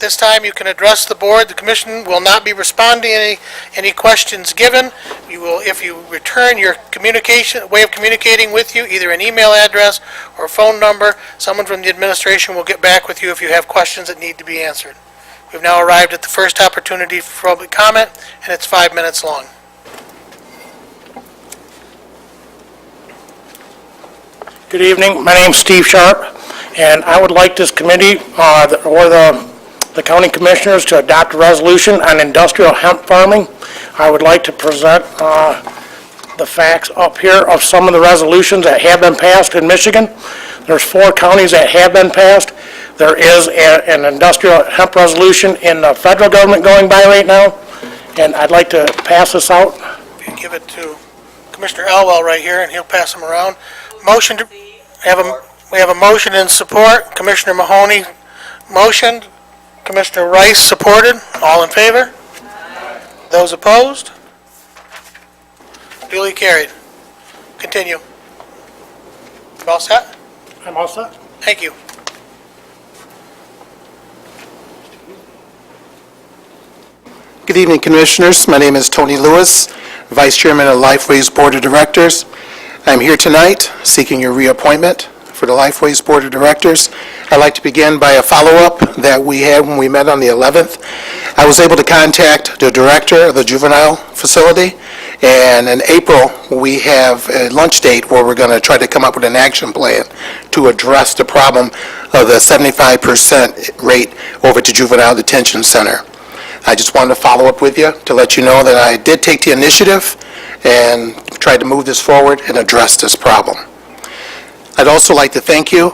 this time, you can address the board. The commission will not be responding to any questions given. You will, if you return your way of communicating with you, either an email address or a phone number, someone from the administration will get back with you if you have questions that need to be answered. We've now arrived at the first opportunity for public comment, and it's 5 minutes long. Good evening. My name's Steve Sharp, and I would like this committee or the county commissioners to adopt a resolution on industrial hemp farming. I would like to present the facts up here of some of the resolutions that have been passed in Michigan. There's 4 counties that have been passed. There is an industrial hemp resolution in the federal government going by right now, and I'd like to pass this out. If you give it to Commissioner Elwell right here, and he'll pass them around. Motion to we have a motion in support. Commissioner Mahoney motioned. Commissioner Rice supported. All in favor? Aye. Those opposed? Duly carried. Continue. You all set? I'm all set. Thank you. Good evening, Commissioners. My name is Tony Lewis, Vice Chairman of Lifeways Board of Directors. I'm here tonight seeking your reappointment for the Lifeways Board of Directors. I'd like to begin by a follow-up that we had when we met on the 11th. I was able to contact the director of the juvenile facility, and in April we have a lunch date where we're going to try to come up with an action plan to address the problem of the 75% rate over to Juvenile Detention Center. I just wanted to follow up with you to let you know that I did take the initiative and tried to move this forward and address this problem. I'd also like to thank you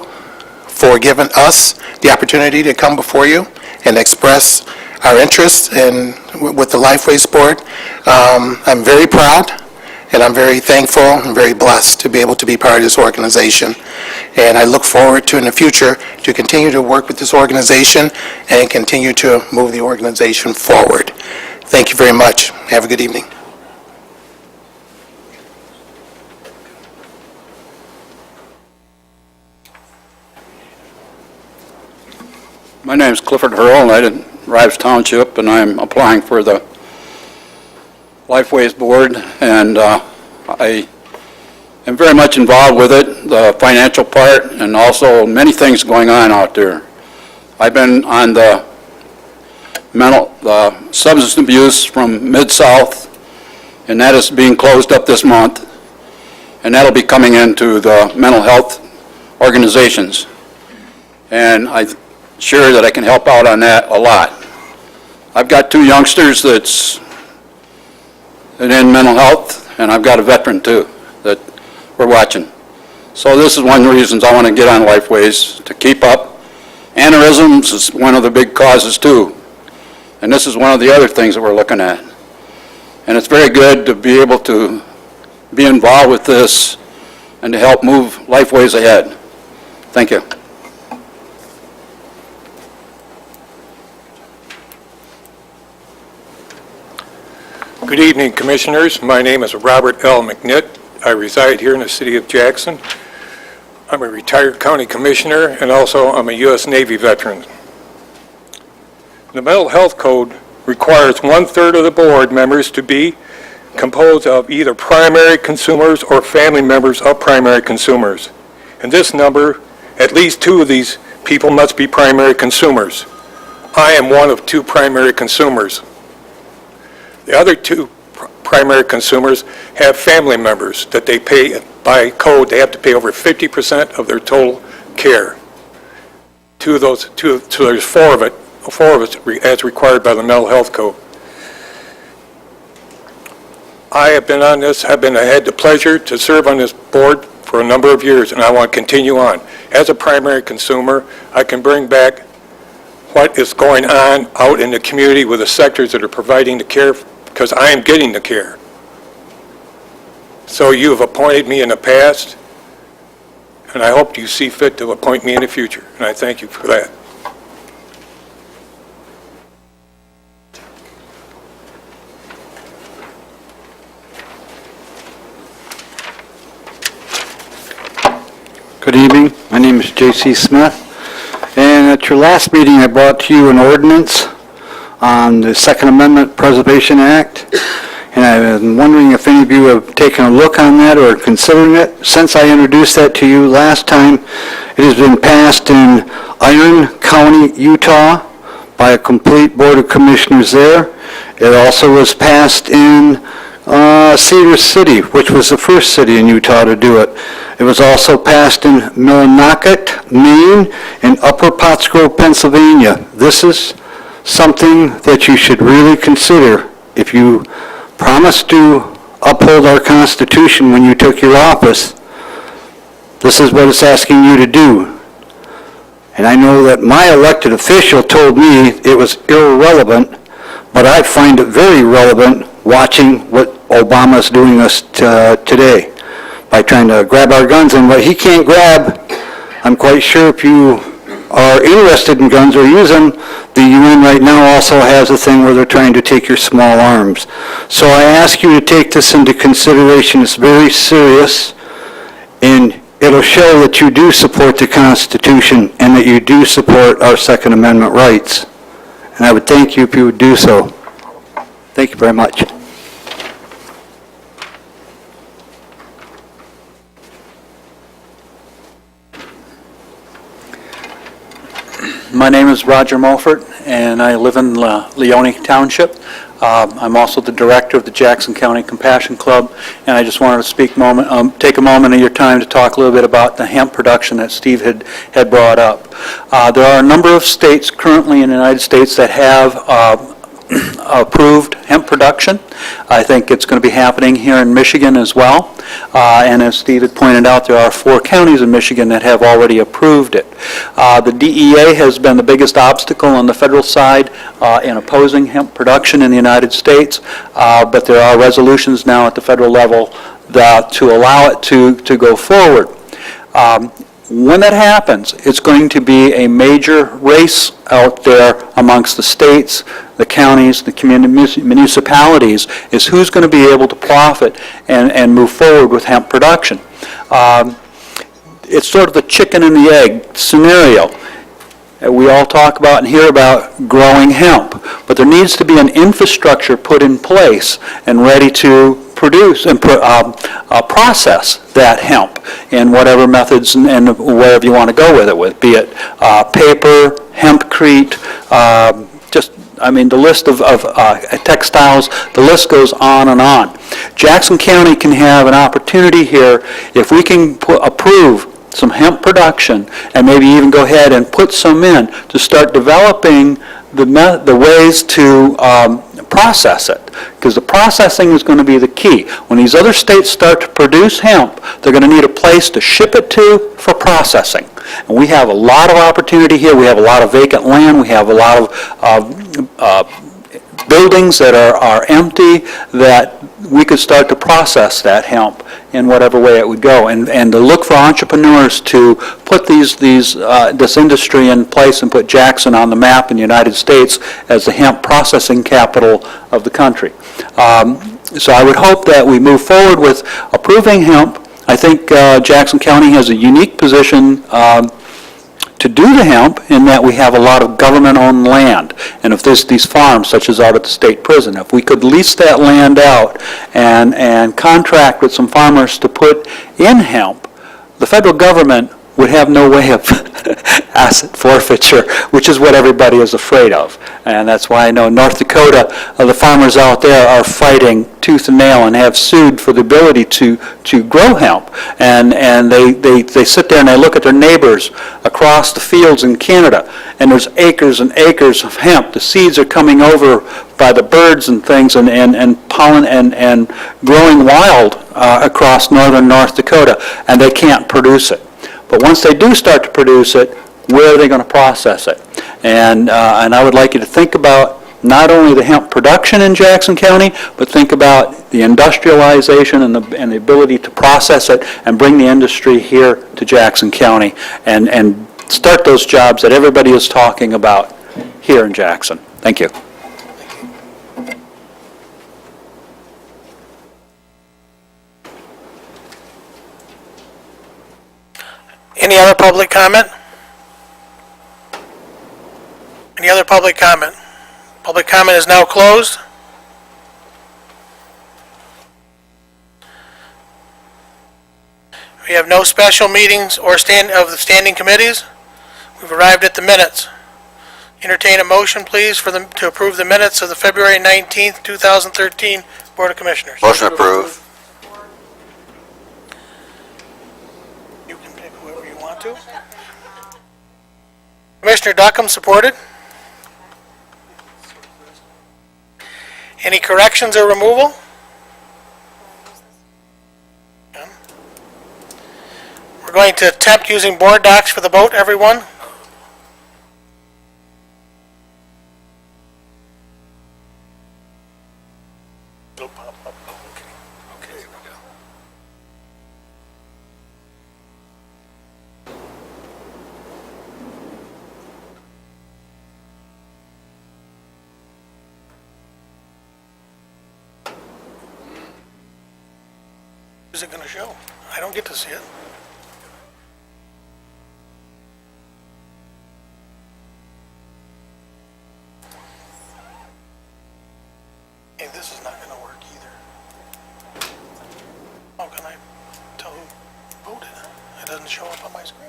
for giving us the opportunity to come before you and express our interest with the Lifeways Board. I'm very proud and I'm very thankful and very blessed to be able to be part of this organization. And I look forward to, in the future, to continue to work with this organization and continue to move the organization forward. Thank you very much. Have a good evening. My name is Clifford Hurl, and I live in Rives Township, and I'm applying for the Lifeways Board, and I am very much involved with it, the financial part, and also many things going on out there. I've been on the substance abuse from Mid-South, and that is being closed up this month, and that'll be coming into the mental health organizations. And I'm sure that I can help out on that a lot. I've got 2 youngsters that's in mental health, and I've got a veteran too that we're watching. So this is one of the reasons I want to get on Lifeways, to keep up. Aneurysms is one of the big causes too, and this is one of the other things that we're looking at. And it's very good to be able to be involved with this and to help move Lifeways ahead. Thank you. Good evening, Commissioners. My name is Robert L. McNitt. I reside here in the city of Jackson. I'm a retired county commissioner, and also I'm a U.S. Navy veteran. The Mental Health Code requires 1/3 of the board members to be composed of either primary consumers or family members of primary consumers. In this number, at least 2 of these people must be primary consumers. I am one of 2 primary consumers. The other 2 primary consumers have family members that they pay by code. They have to pay over 50% of their total care. 2 of those, so there's 4 of us as required by the Mental Health Code. I have been on this, I had the pleasure to serve on this board for a number of years, and I want to continue on. As a primary consumer, I can bring back what is going on out in the community with the sectors that are providing the care, because I am getting the care. So you have appointed me in the past, and I hope you see fit to appoint me in the future, and I thank you for that. Good evening. My name is J.C. Smith, and At your last meeting, I brought to you an ordinance on the Second Amendment Preservation Act, and I'm wondering if any of you have taken a look on that or considering it. Since I introduced that to you last time, it has been passed in Iron County, Utah, by a complete Board of Commissioners there. It also was passed in Cedar City, which was the first city in Utah to do it. It was also passed in Millinocket, Maine, and Upper Pottsgrove, Pennsylvania. This is something that you should really consider. If you promised to uphold our Constitution when you took your office, this is what it's asking you to do. And I know that my elected official told me it was irrelevant, but I find it very relevant watching what Obama's doing us today by trying to grab our guns. And what he can't grab, I'm quite sure if you are interested in guns or use them, the UN right now also has a thing where they're trying to take your small arms. So I ask you to take this into consideration. It's very serious, and it'll show that you do support the Constitution and that you do support our Second Amendment rights. And I would thank you if you would do so. Thank you very much. My name is Roger Mulford, and I live in Leone Township. I'm also the director of the Jackson County Compassion Club, and I just wanted to take a moment of your time to talk a little bit about the hemp production that Steve had brought up. There are a number of states currently in the United States that have approved hemp production. I think it's going to be happening here in Michigan as well. And as Steve had pointed out, there are 4 counties in Michigan that have already approved it. The DEA has been the biggest obstacle on the federal side in opposing hemp production in the United States, but there are resolutions now at the federal level to allow it to go forward. When that happens, it's going to be a major race out there amongst the states, the counties, the municipalities, is who's going to be able to profit and move forward with hemp production. It's sort of the chicken and the egg scenario. We all talk about and hear about growing hemp, but there needs to be an infrastructure put in place and ready to produce and process that hemp in whatever methods and wherever you want to go with it, be it paper, hempcrete, the list of textiles, the list goes on and on. Jackson County can have an opportunity here if we can approve some hemp production and maybe even go ahead and put some in to start developing the ways to process it, because the processing is going to be the key. When these other states start to produce hemp, they're going to need a place to ship it to for processing. And we have a lot of opportunity here. We have a lot of vacant land. We have a lot of buildings that are empty that we could start to process that hemp in whatever way it would go, and to look for entrepreneurs to put this industry in place and put Jackson on the map in the United States as the hemp processing capital of the country. So I would hope that we move forward with approving hemp. I think Jackson County has a unique position to do the hemp in that we have a lot of government-owned land. And if there's these farms, such as out at the state prison, if we could lease that land out and contract with some farmers to put in hemp, the federal government would have no way of asset forfeiture, which is what everybody is afraid of. And that's why I know North Dakota, the farmers out there are fighting tooth and nail and have sued for the ability to grow hemp. And they sit there and they look at their neighbors across the fields in Canada, and there's acres and acres of hemp. The seeds are coming over by the birds and things and pollen and growing wild across northern North Dakota, and they can't produce it. But once they do start to produce it, where are they going to process it? And I would like you to think about not only the hemp production in Jackson County, but think about the industrialization and the ability to process it and bring the industry here to Jackson County and start those jobs that everybody is talking about here in Jackson. Thank you. Any other public comment? Any other public comment? Public comment is now closed. We have no special meetings or of the standing committees. We've arrived at the minutes. Entertain a motion, please, to approve the minutes of the February 19th, 2013 Board of Commissioners. Motion approved. You can pick whoever you want to. Commissioner Duckham, supported. Any corrections or removal? None. We're going to attempt using board docs for the vote, everyone. It'll pop up. Okay, here we go. Is it going to show? I don't get to see it. Hey, this is not going to work either. How can I tell who voted? It doesn't show up on my screen.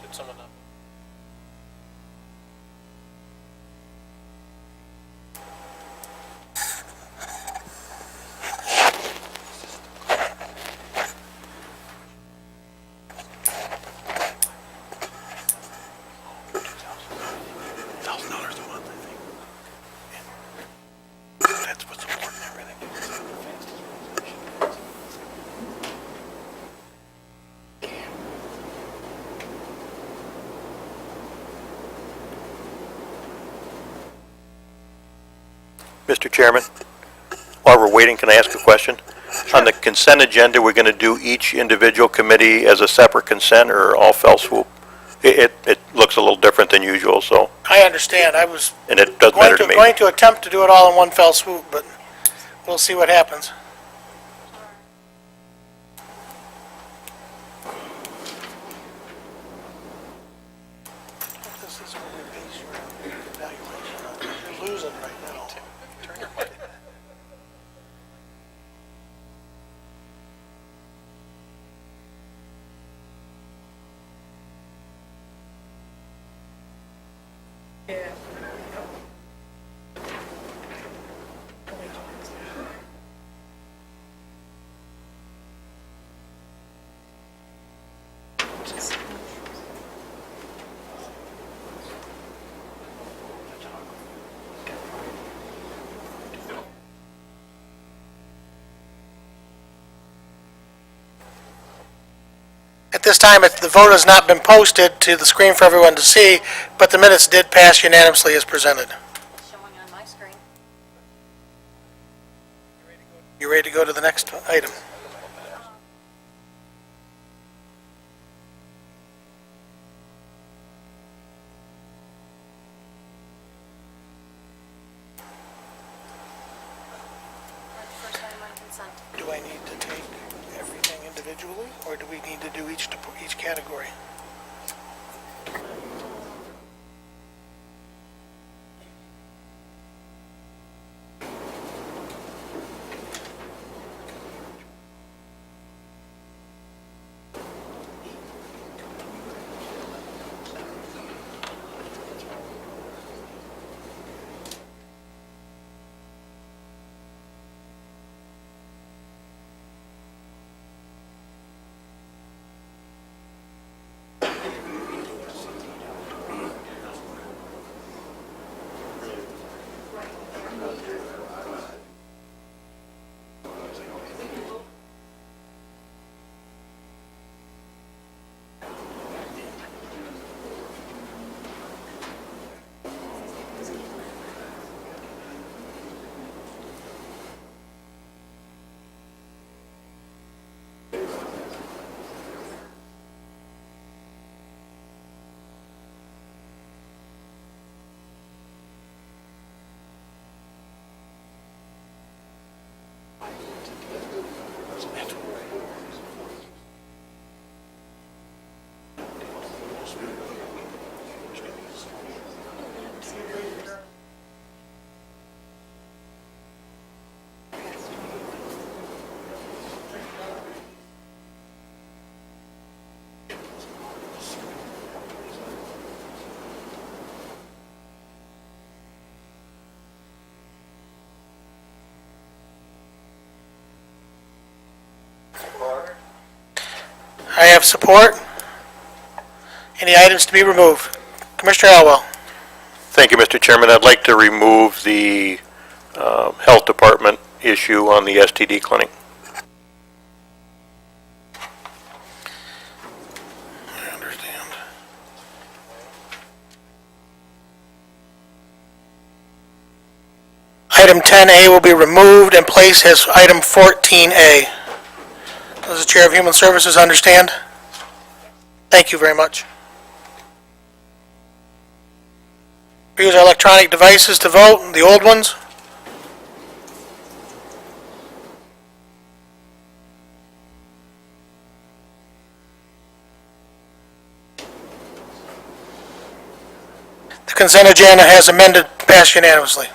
Did someone not? $1,000 a month, I think. And that's what's important, everything. Mr. Chairman, while we're waiting, can I ask a question? On the consent agenda, we're going to do each individual committee as a separate consent or all fell swoop? It looks a little different than usual, so, I understand. I was and it does matter to me. going to attempt to do it all in one fell swoop, but we'll see what happens. This is where we base your evaluation on. You're losing right now. Turn your mic. At this time, the vote has not been posted to the screen for everyone to see, but the minutes did pass unanimously as presented. Showing on my screen. You ready to go to the next item? First item on consent. Do I need to take everything individually, or do we need to do each category? have support? Any items to be removed? Commissioner Elwell. Thank you, Mr. Chairman. I'd like to remove the Health Department issue on the STD clinic. I understand. Item 10A will be removed and placed as item 14A. Does the Chair of Human Services understand? Thank you very much. We use our electronic devices to vote, the old ones. The consent agenda has amended, passed unanimously.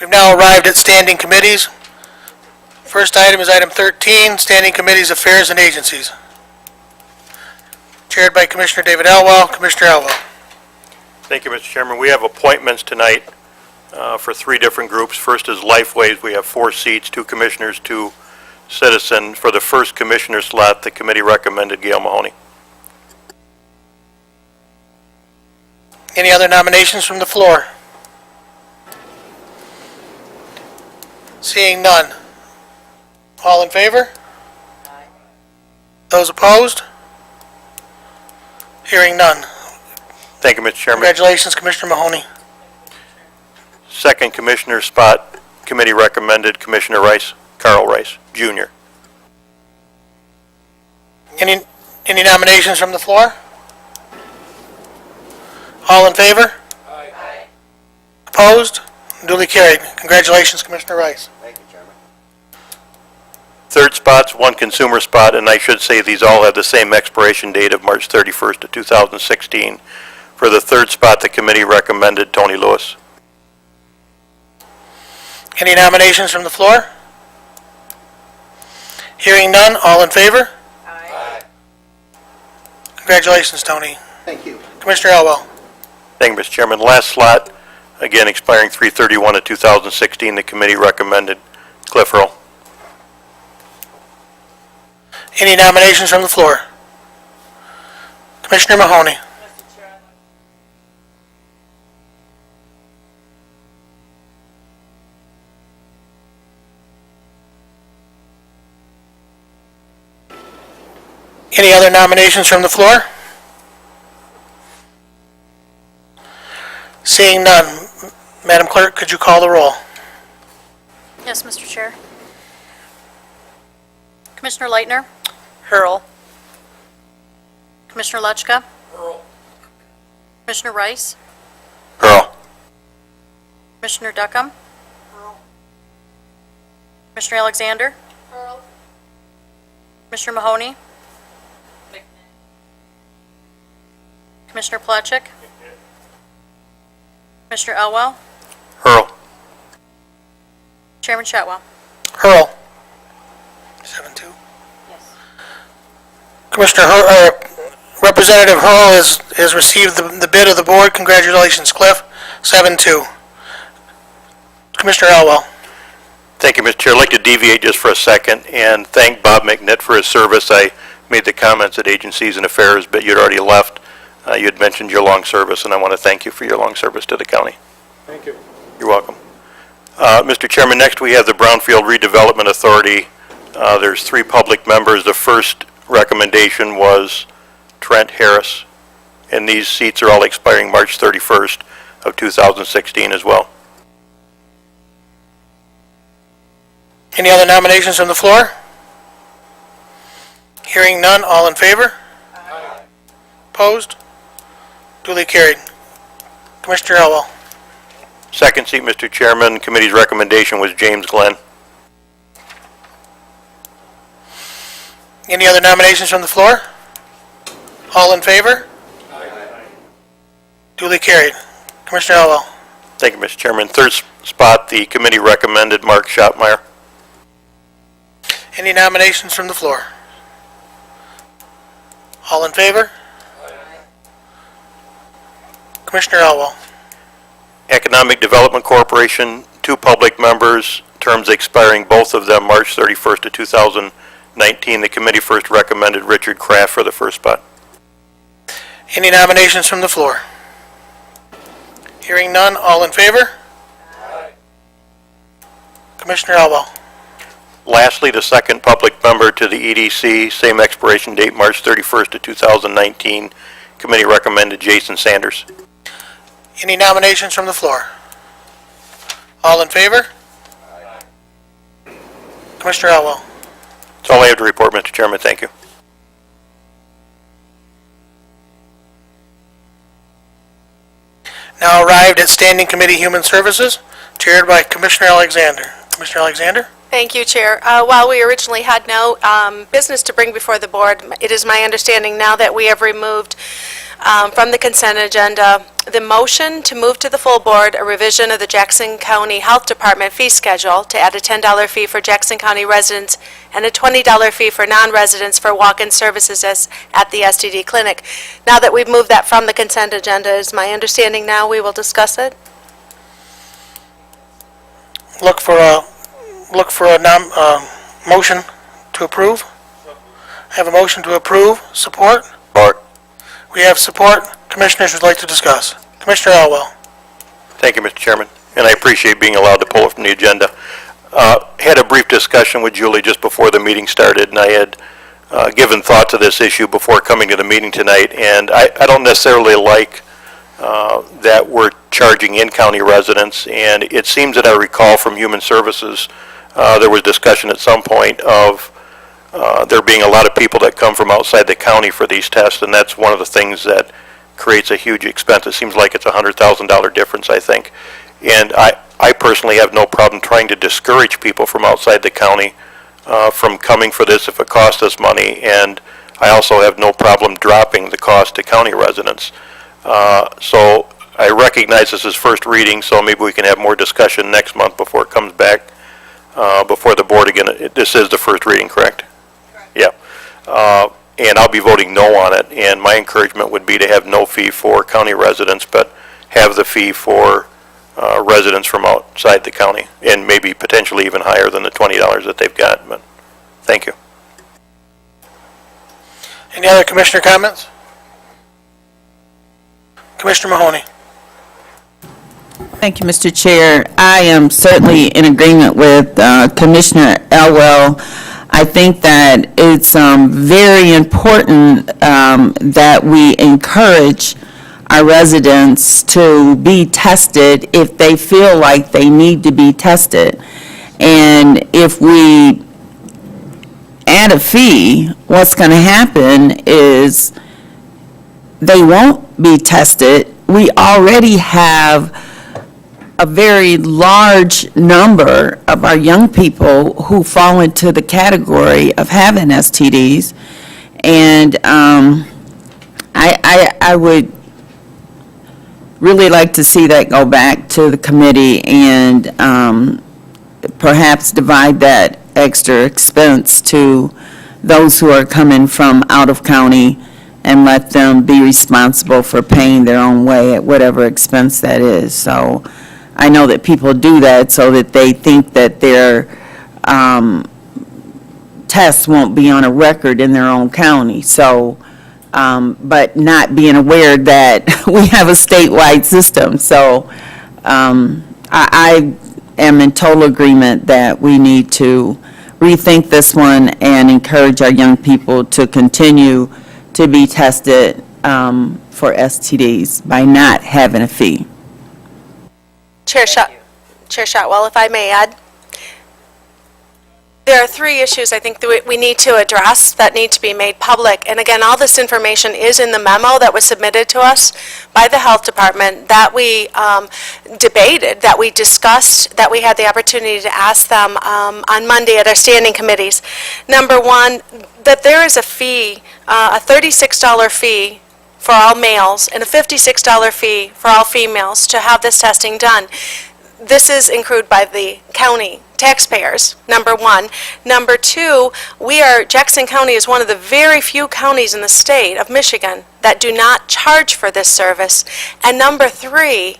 We've now arrived at standing committees. First item is item 13, standing committees, affairs, and agencies. Chaired by Commissioner David Elwell. Commissioner Elwell. Thank you, Mr. Chairman. We have appointments tonight for three different groups. First is Lifeways. We have 4 seats, 2 commissioners, 2 citizen. For the first commissioner slot, the committee recommended Gail Mahoney. Any other nominations from the floor? Seeing none. All in favor? Those opposed? Hearing none. Thank you, Mr. Chairman. Congratulations, Commissioner Mahoney. Second commissioner spot, committee recommended Commissioner Rice, Carl Rice, Jr. Any nominations from the floor? All in favor? Aye. Opposed? Duly carried. Congratulations, Commissioner Rice. Third spot's 1 consumer spot, and I should say these all have the same expiration date of March 31st of 2016. For the third spot, the committee recommended Tony Lewis. Any nominations from the floor? Hearing none, all in favor? Aye. Congratulations, Tony. Thank you. Commissioner Elwell. Thank you, Mr. Chairman. Last slot, again expiring 3/31 of 2016, the committee recommended Cliff Earl. Any nominations from the floor? Commissioner Mahoney. Any other nominations from the floor? Seeing none, Madam Clerk, could you call the roll? Yes, Mr. Chair. Commissioner Leitner? Hurl. Commissioner Lechka? Hurl. Commissioner Rice? Earl. Commissioner Duckham? Hurl. Commissioner Alexander? Hurl. Commissioner Mahoney? Commissioner Plachek? Commissioner Elwell? Earl. Chairman Shotwell? Hurl. 7-2. Yes. Commissioner Representative Hurl has received the bid of the board. Congratulations, Cliff. 7-2. Commissioner Elwell. Thank you, Mr. Chair. I'd like to deviate just for a second and thank Bob McNitt for his service. I made the comments at Agencies and Affairs, but you'd already left. You had mentioned your long service, and I want to thank you for your long service to the county. Thank you. You're welcome. Mr. Chairman, next we have the Brownfield Redevelopment Authority. There's 3 public members. The first recommendation was Trent Harris, and these seats are all expiring March 31st of 2016 as well. Any other nominations from the floor? Hearing none, all in favor? Aye. Opposed? Duly carried. Commissioner Elwell. Second seat, Mr. Chairman, committee's recommendation was James Glenn. Any other nominations from the floor? All in favor? Aye. Duly carried. Commissioner Elwell. Thank you, Mr. Chairman. Third spot, the committee recommended Mark Schottmeyer. Any nominations from the floor? All in favor? Commissioner Elwell. Economic Development Corporation, 2 public members, terms expiring, both of them March 31st of 2019. The committee first recommended Richard Kraft for the first spot. Any nominations from the floor? Hearing none, all in favor? Commissioner Elwell. Lastly, the second public member to the EDC, same expiration date, March 31st of 2019. Committee recommended Jason Sanders. Any nominations from the floor? All in favor? Commissioner Elwell. That's all I have to report, Mr. Chairman. Thank you. Now arrived at Standing Committee Human Services, chaired by Commissioner Alexander. Commissioner Alexander? Thank you, Chair. While we originally had no business to bring before the board, it is my understanding now that we have removed from the consent agenda the motion to move to the full board a revision of the Jackson County Health Department fee schedule to add a $10 fee for Jackson County residents and a $20 fee for non-residents for walk-in services at the STD clinic. Now that we've moved that from the consent agenda, is my understanding now we will discuss it? Look for a motion to approve. Have a motion to approve. Support? Support. We have support. Commissioners would like to discuss. Commissioner Elwell. Thank you, Mr. Chairman, and I appreciate being allowed to pull it from the agenda. Had a brief discussion with Julie just before the meeting started, and I had given thought to this issue before coming to the meeting tonight, and I don't necessarily like that we're charging in-county residents, and it seems that I recall from Human Services, there was discussion at some point of there being a lot of people that come from outside the county for these tests, and that's one of the things that creates a huge expense. It seems like it's a $100,000 difference, I think. And I personally have no problem trying to discourage people from outside the county from coming for this if it costs us money, and I also have no problem dropping the cost to county residents. So I recognize this is first reading, so maybe we can have more discussion next month before it comes back before the board again. This is the first reading, correct? Correct. Yeah. And I'll be voting no on it, and my encouragement would be to have no fee for county residents, but have the fee for residents from outside the county, and maybe potentially even higher than the $20 that they've got. But thank you. Any other commissioner comments? Commissioner Mahoney. Thank you, Mr. Chair. I am certainly in agreement with Commissioner Elwell. I think that it's very important that we encourage our residents to be tested if they feel like they need to be tested. And if we add a fee, what's going to happen is they won't be tested. We already have a very large number of our young people who fall into the category of having STDs. And I would really like to see that go back to the committee and perhaps divide that extra expense to those who are coming from out of county and let them be responsible for paying their own way at whatever expense that is. So I know that people do that so that they think that their tests won't be on a record in their own county. So, but not being aware that we have a statewide system. So I am in total agreement that we need to rethink this one and encourage our young people to continue to be tested for STDs by not having a fee. Chair Shotwell, if I may add, there are three issues I think that we need to address that need to be made public. And again, all this information is in the memo that was submitted to us by the Health Department that we debated, that we discussed, that we had the opportunity to ask them on Monday at our standing committees. Number one, that there is a fee, a $36 fee for all males and a $56 fee for all females to have this testing done. This is accrued by the county taxpayers, number one. Number two, Jackson County is one of the very few counties in the state of Michigan that do not charge for this service. And number three,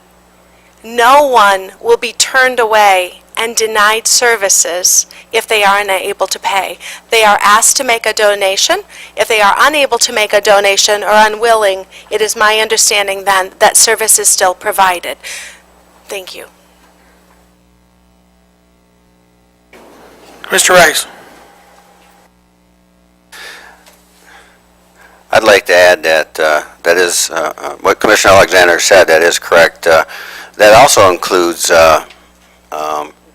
no one will be turned away and denied services if they are unable to pay. They are asked to make a donation. If they are unable to make a donation or unwilling, it is my understanding then that service is still provided. Thank you. Mr. Rice. I'd like to add that that is what Commissioner Alexander said. That is correct. That also includes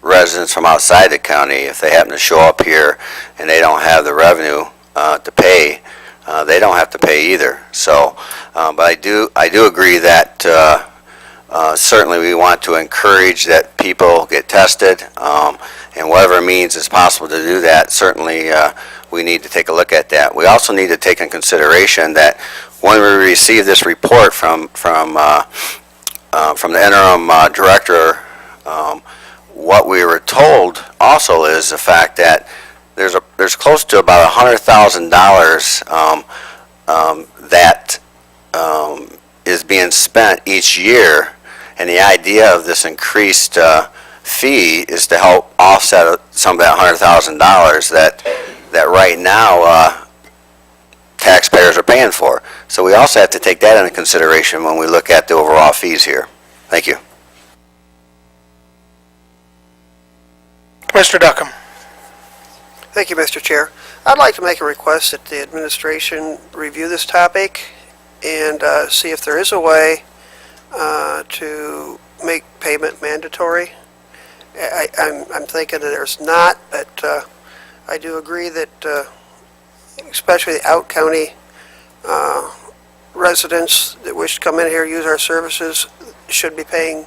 residents from outside the county. If they happen to show up here and they don't have the revenue to pay, they don't have to pay either. So, but I do agree that certainly we want to encourage that people get tested, and whatever means is possible to do that. Certainly, we need to take a look at that. We also need to take in consideration that when we receive this report from the interim director, what we were told also is the fact that there's close to about $100,000 that is being spent each year, and the idea of this increased fee is to help offset some of that $100,000 that right now taxpayers are paying for. So we also have to take that into consideration when we look at the overall fees here. Thank you. Mr. Duckham. Thank you, Mr. Chair. I'd like to make a request that the administration review this topic and see if there is a way to make payment mandatory. I'm thinking that there's not, but I do agree that especially the out-county residents that wish to come in here, use our services, should be paying,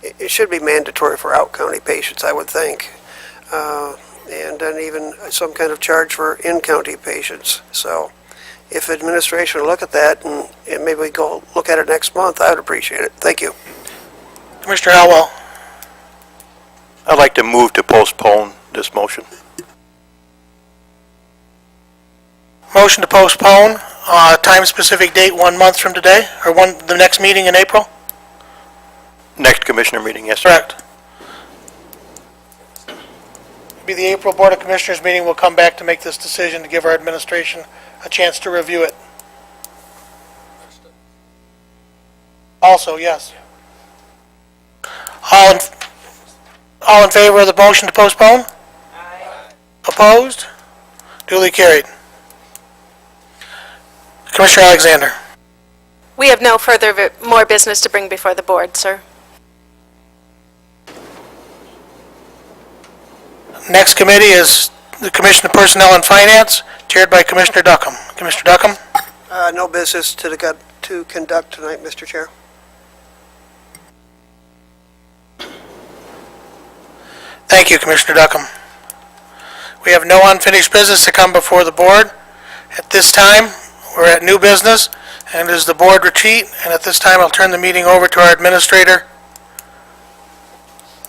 it should be mandatory for out-county patients, I would think. And then even some kind of charge for in-county patients. So if administration will look at that and maybe we go look at it next month, I would appreciate it. Thank you. Commissioner Elwell. I'd like to move to postpone this motion. Motion to postpone, time-specific date 1 month from today, or the next meeting in April? Next commissioner meeting, yes, sir. Correct. Be the April Board of Commissioners meeting. We'll come back to make this decision to give our administration a chance to review it. Also, yes. All in favor of the motion to postpone? Aye. Opposed? Duly carried. Commissioner Alexander. We have no more business to bring before the board, sir. Next committee is the Commission of Personnel and Finance, chaired by Commissioner Duckham. Commissioner Duckham? No business to conduct tonight, Mr. Chair. Thank you, Commissioner Duckham. We have no unfinished business to come before the board. At this time, we're at new business, and it is the board retreat, and at this time, I'll turn the meeting over to our administrator,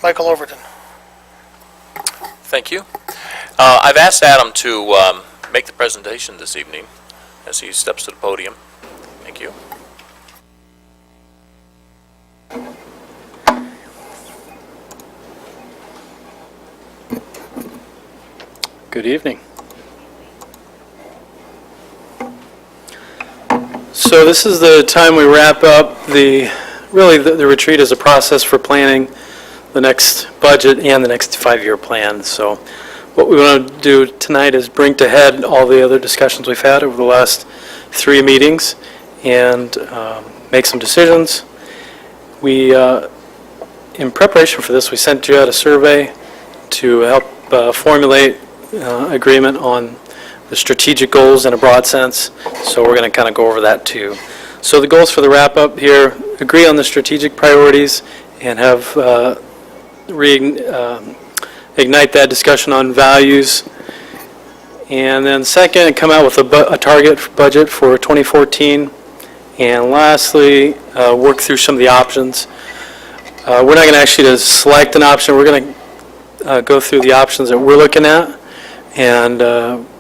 Michael Overton. Thank you. I've asked Adam to make the presentation this evening as he steps to the podium. Thank you. Good evening. So this is the time we wrap up the retreat is a process for planning the next budget and the next 5-year plan. So what we want to do tonight is bring to head all the other discussions we've had over the last 3 meetings and make some decisions. We, in preparation for this, we sent you out a survey to help formulate agreement on the strategic goals in a broad sense. So we're going to kind of go over that too. So the goals for the wrap-up here, agree on the strategic priorities and have ignite that discussion on values. And then second, come out with a target budget for 2014. And lastly, work through some of the options. We're not going to ask you to select an option. We're going to go through the options that we're looking at and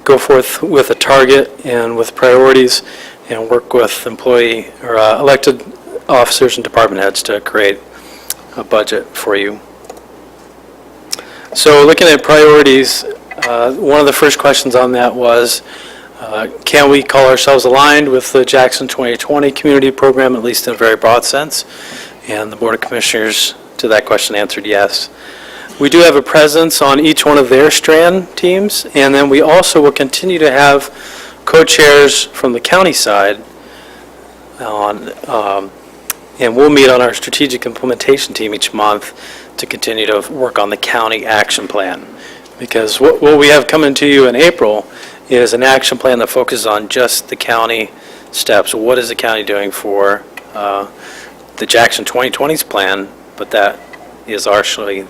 go forth with a target and with priorities and work with employee or elected officers and department heads to create a budget for you. So looking at priorities, one of the first questions on that was, can we call ourselves aligned with the Jackson 2020 community program, at least in a very broad sense? And the Board of Commissioners to that question answered yes. We do have a presence on each one of their strand teams, and then we also will continue to have co-chairs from the county side on, and we'll meet on our strategic implementation team each month to continue to work on the county action plan. Because what we have coming to you in April is an action plan that focuses on just the county steps. What is the county doing for the Jackson 2020's plan, but that's actually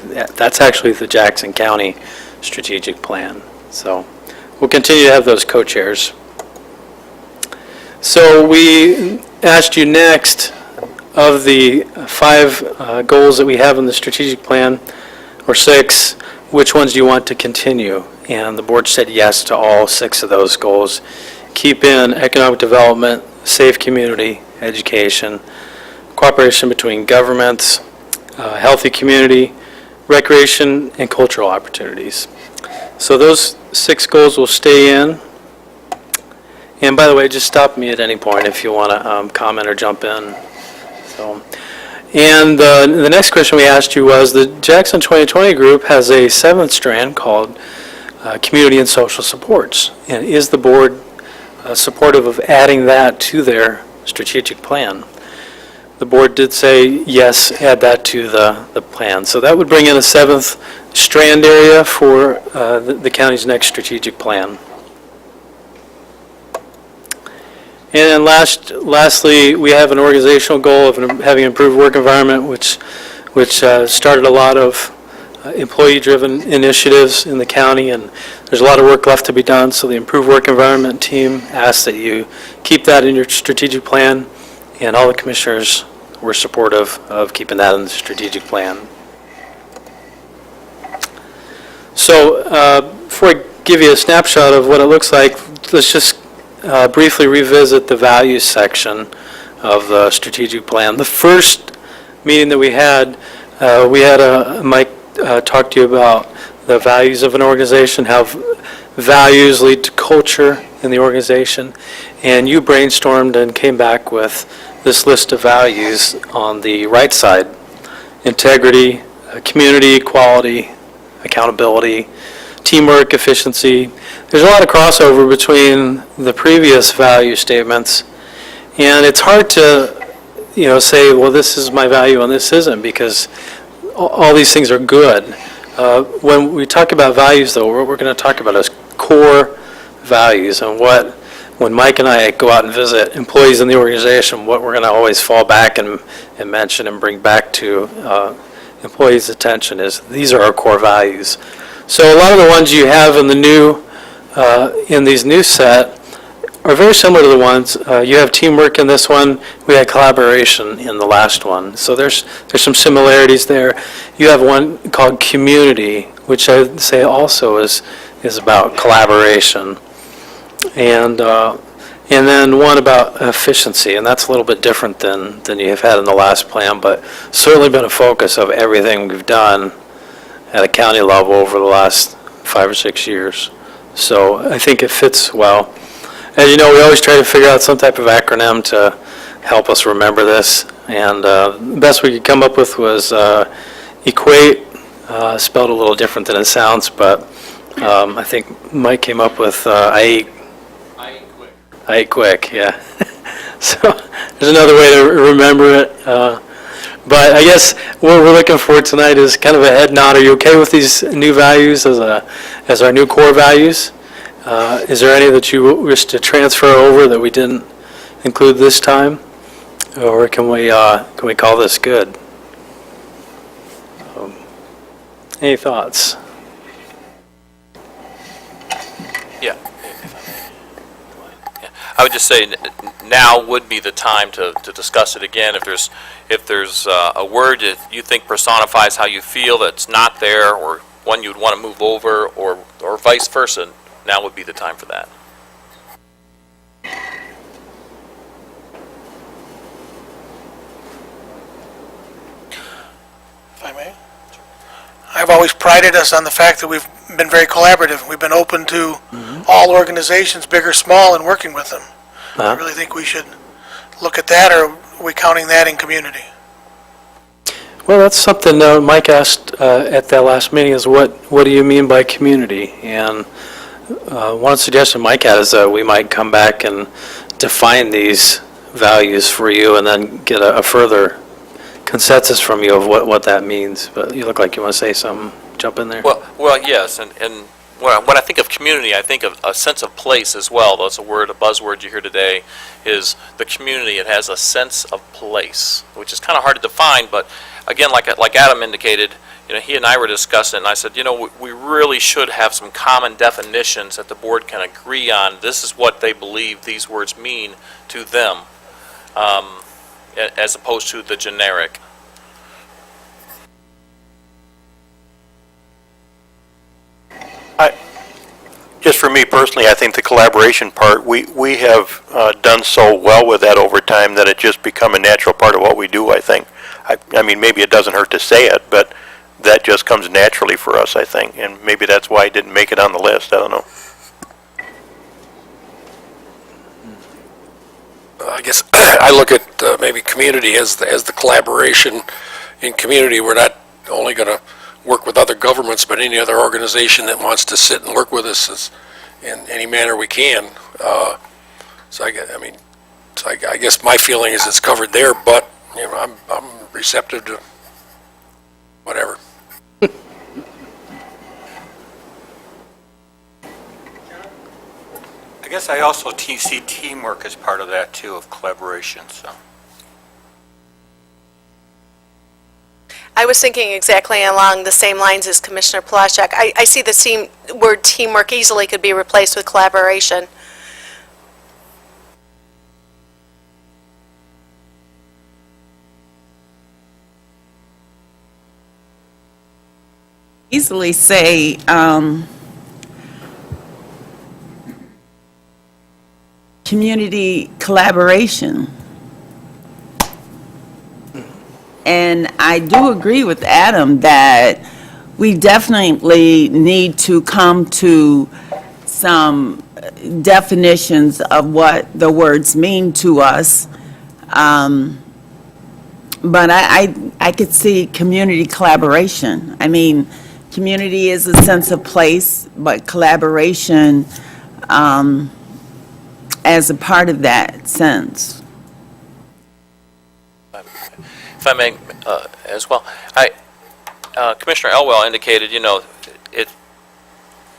the Jackson County strategic plan. So we'll continue to have those co-chairs. So we asked you next, of the 5 goals that we have in the strategic plan, or 6, which ones do you want to continue? And the board said yes to all 6 of those goals. Keep in economic development, safe community, education, cooperation between governments, healthy community, recreation, and cultural opportunities. So those 6 goals will stay in. And by the way, just stop me at any point if you want to comment or jump in. So, and the next question we asked you was, the Jackson 2020 group has a 7th strand called Community and Social Supports. And is the board supportive of adding that to their strategic plan? The board did say, yes, add that to the plan. So that would bring in a 7th strand area for the county's next strategic plan. And then lastly, we have an organizational goal of having an improved work environment, which started a lot of employee-driven initiatives in the county, and there's a lot of work left to be done. So the improved work environment team asks that you keep that in your strategic plan, and all the commissioners were supportive of keeping that in the strategic plan. So before I give you a snapshot of what it looks like, let's just briefly revisit the values section of the strategic plan. The first meeting that we had Mike talk to you about the values of an organization, how values lead to culture in the organization, and you brainstormed and came back with this list of values on the right side: integrity, community, equality, accountability, teamwork, efficiency. There's a lot of crossover between the previous value statements, and it's hard to, say, well, this is my value and this isn't, because all these things are good. When we talk about values, though, what we're going to talk about is core values, and when Mike and I go out and visit employees in the organization, what we're going to always fall back and mention and bring back to employees' attention is these are our core values. So a lot of the ones you have in the new, in these new set are very similar to the ones, you have teamwork in this one, we had collaboration in the last one. So there's some similarities there. You have one called community, which I would say also is about collaboration. And then one about efficiency, and that's a little bit different than you have had in the last plan, but certainly been a focus of everything we've done at a county level over the last 5 or 6 years. So I think it fits well. As you know, we always try to figure out some type of acronym to help us remember this, and the best we could come up with was EQUATE, spelled a little different than it sounds, but I think Mike came up with I eat quick, yeah. So there's another way to remember it. But I guess what we're looking for tonight is kind of a head nod. Are you okay with these new values as our new core values? Is there any that you wish to transfer over that we didn't include this time? Or can we call this good? Any thoughts? Yeah. I would just say now would be the time to discuss it again. If there's a word that you think personifies how you feel that's not there, or one you'd want to move over, or vice versa, now would be the time for that. If I may. I've always prided us on the fact that we've been very collaborative. We've been open to all organizations, big or small, and working with them. I really think we should look at that, or are we counting that in community? Well, that's something Mike asked at that last meeting, is what do you mean by community? And one suggestion Mike had is that we might come back and define these values for you and then get a further consensus from you of what that means. But you look like you want to say something. Jump in there. Well, yes, and when I think of community, I think of a sense of place as well. That's a buzzword you hear today, is the community. It has a sense of place, which is kind of hard to define, but again, like Adam indicated, he and I were discussing, and I said, we really should have some common definitions that the board can agree on. This is what they believe these words mean to them, as opposed to the generic. Just for me personally, I think the collaboration part, we have done so well with that over time that it just become a natural part of what we do, I think. I mean, maybe it doesn't hurt to say it, but that just comes naturally for us, I think, and maybe that's why it didn't make it on the list, I don't know. I guess I look at maybe community as the collaboration. In community, we're not only going to work with other governments, but any other organization that wants to sit and work with us in any manner we can. So I guess my feeling is it's covered there, but I'm receptive to whatever. I guess I also see teamwork as part of that too, of collaboration, so. I was thinking exactly along the same lines as Commissioner Plaschek. I see the word teamwork easily could be replaced with collaboration. Easily say, community collaboration. And I do agree with Adam that we definitely need to come to some definitions of what the words mean to us. But I could see community collaboration. I mean, community is a sense of place, but collaboration as a part of that sense. If I may, as well, Commissioner Elwell indicated,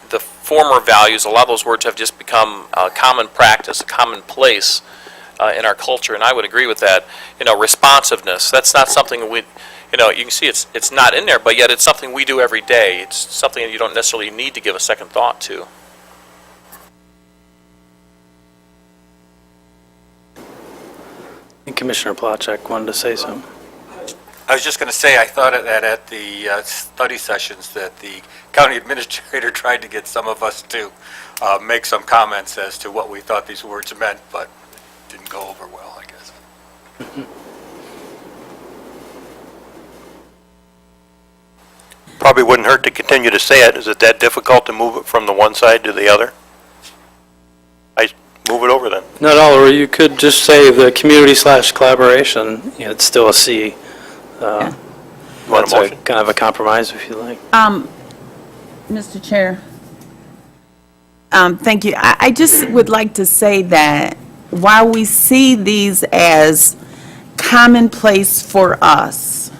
the former values, a lot of those words have just become a common practice, a common place in our culture, and I would agree with that. Responsiveness, that's not something you can see it's not in there, but yet it's something we do every day. It's something that you don't necessarily need to give a second thought to. And Commissioner Plaschek wanted to say something. I was just going to say, I thought that at the study sessions that the county administrator tried to get some of us to make some comments as to what we thought these words meant, but it didn't go over well, I guess. Probably wouldn't hurt to continue to say it. Is it that difficult to move it from the one side to the other? Move it over then. Not all, or you could just say the community/collaboration. It's still a C. You want That's a motion? kind of a compromise, if you like. Mr. Chair. Thank you. I just would like to say that while we see these as commonplace for us,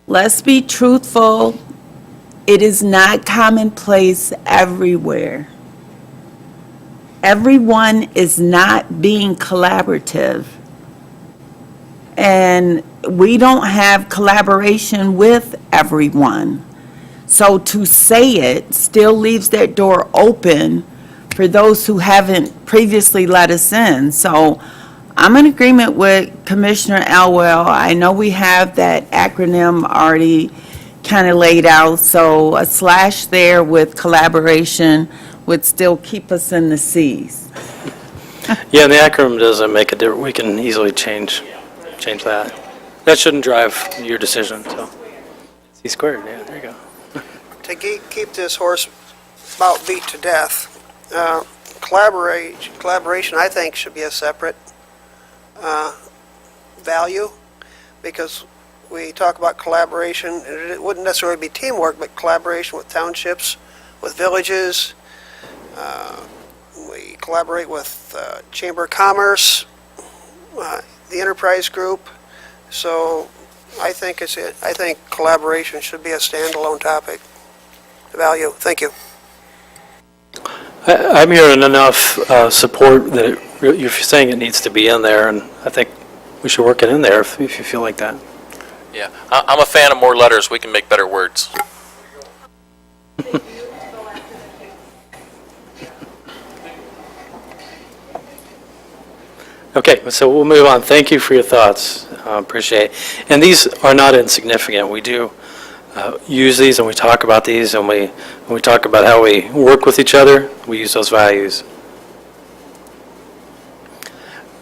let's be truthful, it is not commonplace everywhere. Everyone is not being collaborative. And we don't have collaboration with everyone. So to say it still leaves that door open for those who haven't previously let us in. So I'm in agreement with Commissioner Elwell. I know we have that acronym already kind of laid out, so a slash there with collaboration would still keep us in the Cs. Yeah, and the acronym doesn't make a difference. We can easily change that. That shouldn't drive your decision, so. T squared, yeah, there you go. To keep this horse about beat to death, collaboration, I think, should be a separate value, because we talk about collaboration, and it wouldn't necessarily be teamwork, but collaboration with townships, with villages. We collaborate with Chamber of Commerce, the Enterprise Group. So I think collaboration should be a standalone topic. Value. Thank you. I'm hearing enough support that you're saying it needs to be in there, and I think we should work it in there if you feel like that. Yeah, I'm a fan of more letters. We can make better words. Okay, so we'll move on. Thank you for your thoughts. Appreciate it. And these are not insignificant. We do use these, and we talk about these, and when we talk about how we work with each other, we use those values.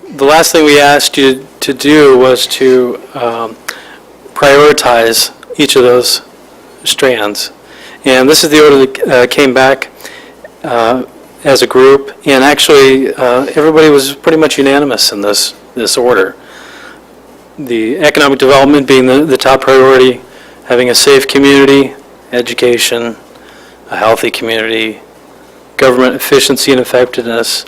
The last thing we asked you to do was to prioritize each of those strands. And this is the order that came back as a group, and actually everybody was pretty much unanimous in this order. The economic development being the top priority, having a safe community, education, a healthy community, government efficiency and effectiveness,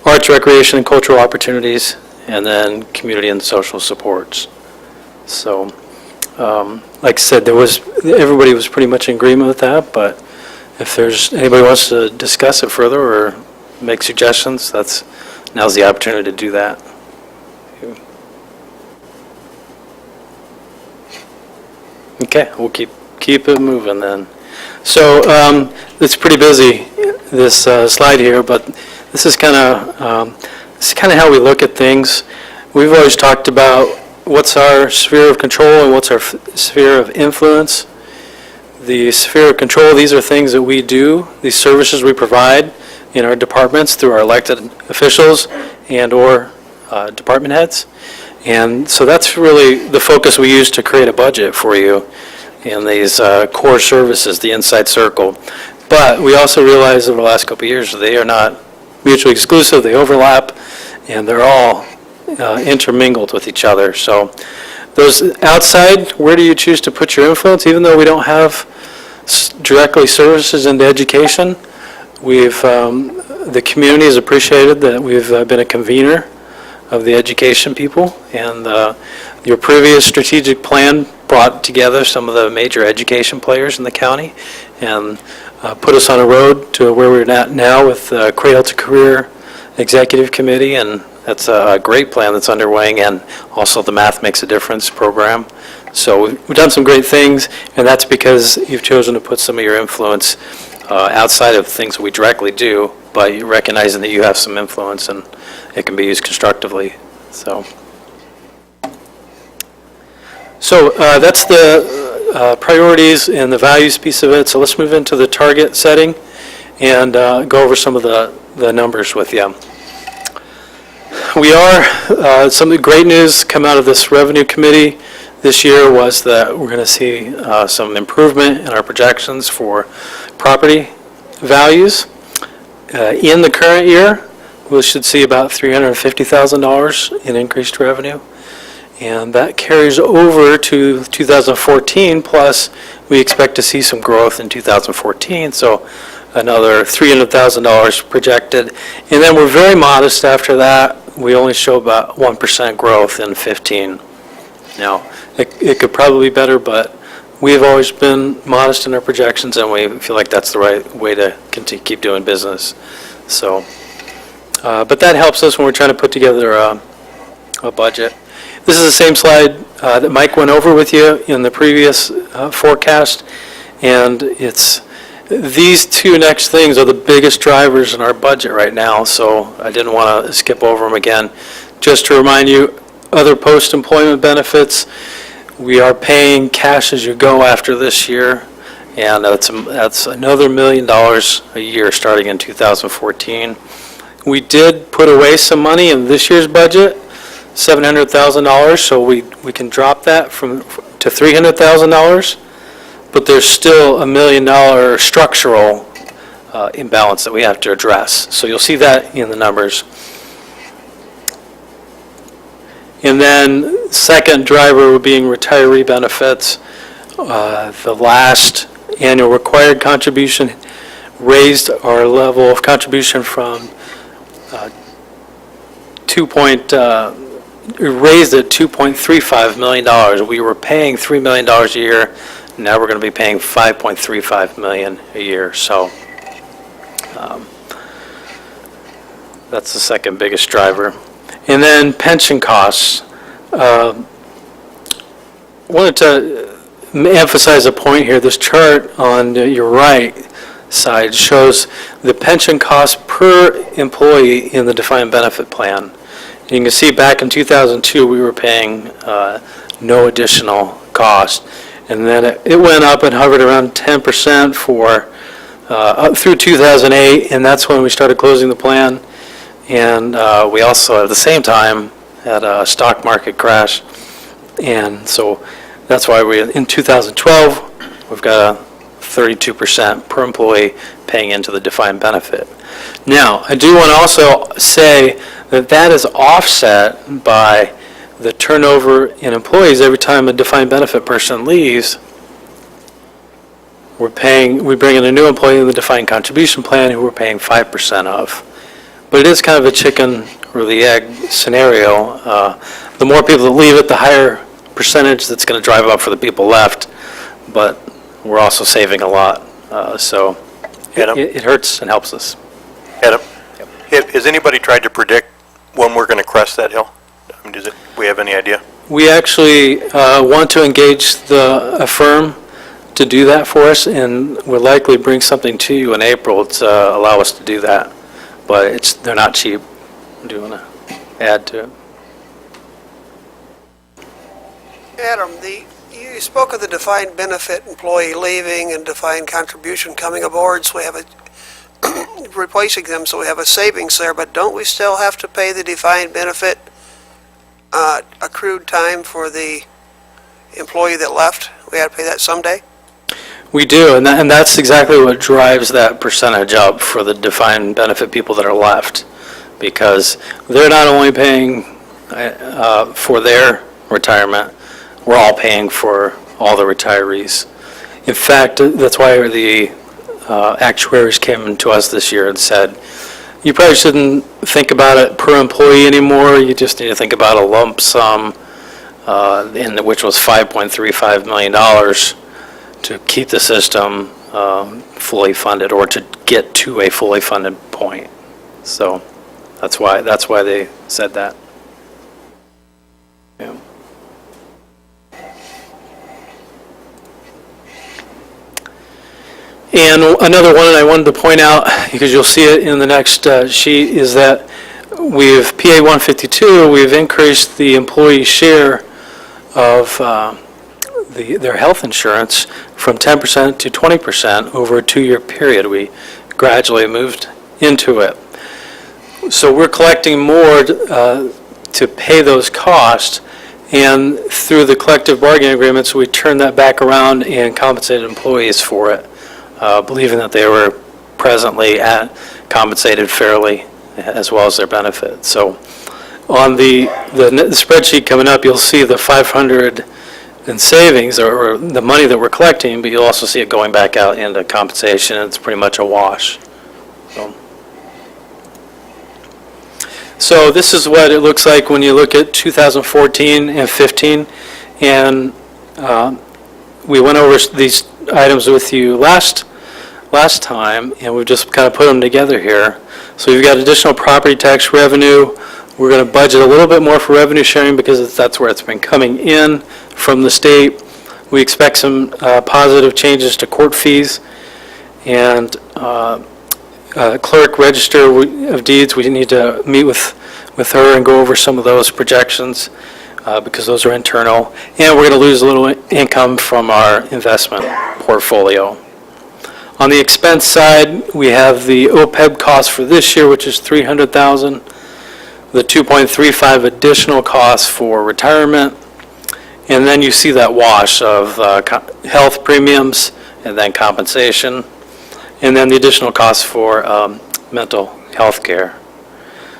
arts, recreation, and cultural opportunities, and then community and social supports. So, like I said, everybody was pretty much in agreement with that, but if there's anybody wants to discuss it further or make suggestions, now's the opportunity to do that. Okay, we'll keep it moving then. So it's pretty busy, this slide here, but this is kind of how we look at things. We've always talked about what's our sphere of control and what's our sphere of influence. The sphere of control, these are things that we do, these services we provide in our departments through our elected officials and or department heads. And so that's really the focus we use to create a budget for you in these core services, the inside circle. But we also realize over the last couple of years they are not mutually exclusive, they overlap, and they're all intermingled with each other. So those outside, where do you choose to put your influence? Even though we don't have directly services into education, the community has appreciated that we've been a convener of the education people, and your previous strategic plan brought together some of the major education players in the county and put us on a road to where we're at now with Cradle to Career Executive Committee, and that's a great plan that's underway, and also the Math Makes a Difference program. So we've done some great things, and that's because you've chosen to put some of your influence outside of things we directly do, by recognizing that you have some influence and it can be used constructively. So that's the priorities and the values piece of it. So let's move into the target setting and go over some of the numbers with you. We are, some of the great news come out of this revenue committee this year was that we're going to see some improvement in our projections for property values. In the current year, we should see about $350,000 in increased revenue. And that carries over to 2014, plus we expect to see some growth in 2014, so another $300,000 projected. And then we're very modest after that. We only show about 1% growth in 15. Now, it could probably be better, but we've always been modest in our projections, and we feel like that's the right way to continue, keep doing business. So, but that helps us when we're trying to put together a budget. This is the same slide that Mike went over with you in the previous forecast, and these two next things are the biggest drivers in our budget right now, so I didn't want to skip over them again. Just to remind you, other post-employment benefits, we are paying cash as you go after this year, and that's another $1 million a year starting in 2014. We did put away some money in this year's budget, $700,000, so we can drop that to $300,000 but there's still $1 million structural imbalance that we have to address. So you'll see that in the numbers. And then second driver would being retiree benefits. The last annual required contribution raised our level of contribution from raised it $2.35 million. We were paying $3 million a year. Now we're going to be paying $5.35 million a year. So that's the second biggest driver. And then pension costs. Wanted to emphasize a point here. This chart on your right side shows the pension cost per employee in the defined benefit plan. You can see back in 2002, we were paying no additional cost. And then it went up and hovered around 10% for up through 2008, and that's when we started closing the plan. And we also, at the same time, had a stock market crash. And so that's why in 2012, we've got a 32% per employee paying into the defined benefit. Now, I do want to also say that that is offset by the turnover in employees. Every time a defined benefit person leaves, we bring in a new employee in the defined contribution plan who we're paying 5% of. But it is kind of a chicken or the egg scenario. The more people that leave it, the higher percentage that's going to drive up for the people left. But we're also saving a lot. So it hurts and helps us. Adam, has anybody tried to predict when we're going to crest that hill? I mean, we have any idea? We actually want to engage a firm to do that for us, and we'll likely bring something to you in April to allow us to do that. But they're not cheap. Do you want to add to it? Adam, you spoke of the defined benefit employee leaving and defined contribution coming aboard, so we have replacing them, so we have a savings there, but don't we still have to pay the defined benefit accrued time for the employee that left? We had to pay that someday? We do, and that's exactly what drives that percentage up for the defined benefit people that are left, because they're not only paying for their retirement, we're all paying for all the retirees. In fact, that's why the actuaries came to us this year and said, you probably shouldn't think about it per employee anymore, you just need to think about a lump sum, which was $5.35 million to keep the system fully funded, or to get to a fully funded point. So that's why they said that. Yeah. And another one I wanted to point out, because you'll see it in the next sheet, is that PA 152, we've increased the employee share of their health insurance from 10% to 20% over a 2-year period. We gradually moved into it. So we're collecting more to pay those costs, and through the collective bargaining agreements, we turned that back around and compensated employees for it, believing that they were presently compensated fairly as well as their benefits. So on the spreadsheet coming up, you'll see the 500 in savings, or the money that we're collecting, but you'll also see it going back out into compensation. It's pretty much a wash. So this is what it looks like when you look at 2014 and 15, and we went over these items with you last time, and we've just kind of put them together here. So you've got additional property tax revenue. We're going to budget a little bit more for revenue sharing because that's where it's been coming in from the state. We expect some positive changes to court fees, and clerk register of deeds. We need to meet with her and go over some of those projections because those are internal. And we're going to lose a little income from our investment portfolio. On the expense side, we have the OPEB cost for this year, which is $300,000. The 2.35 additional costs for retirement, And then you see that wash of health premiums and then compensation, and then the additional costs for mental health care.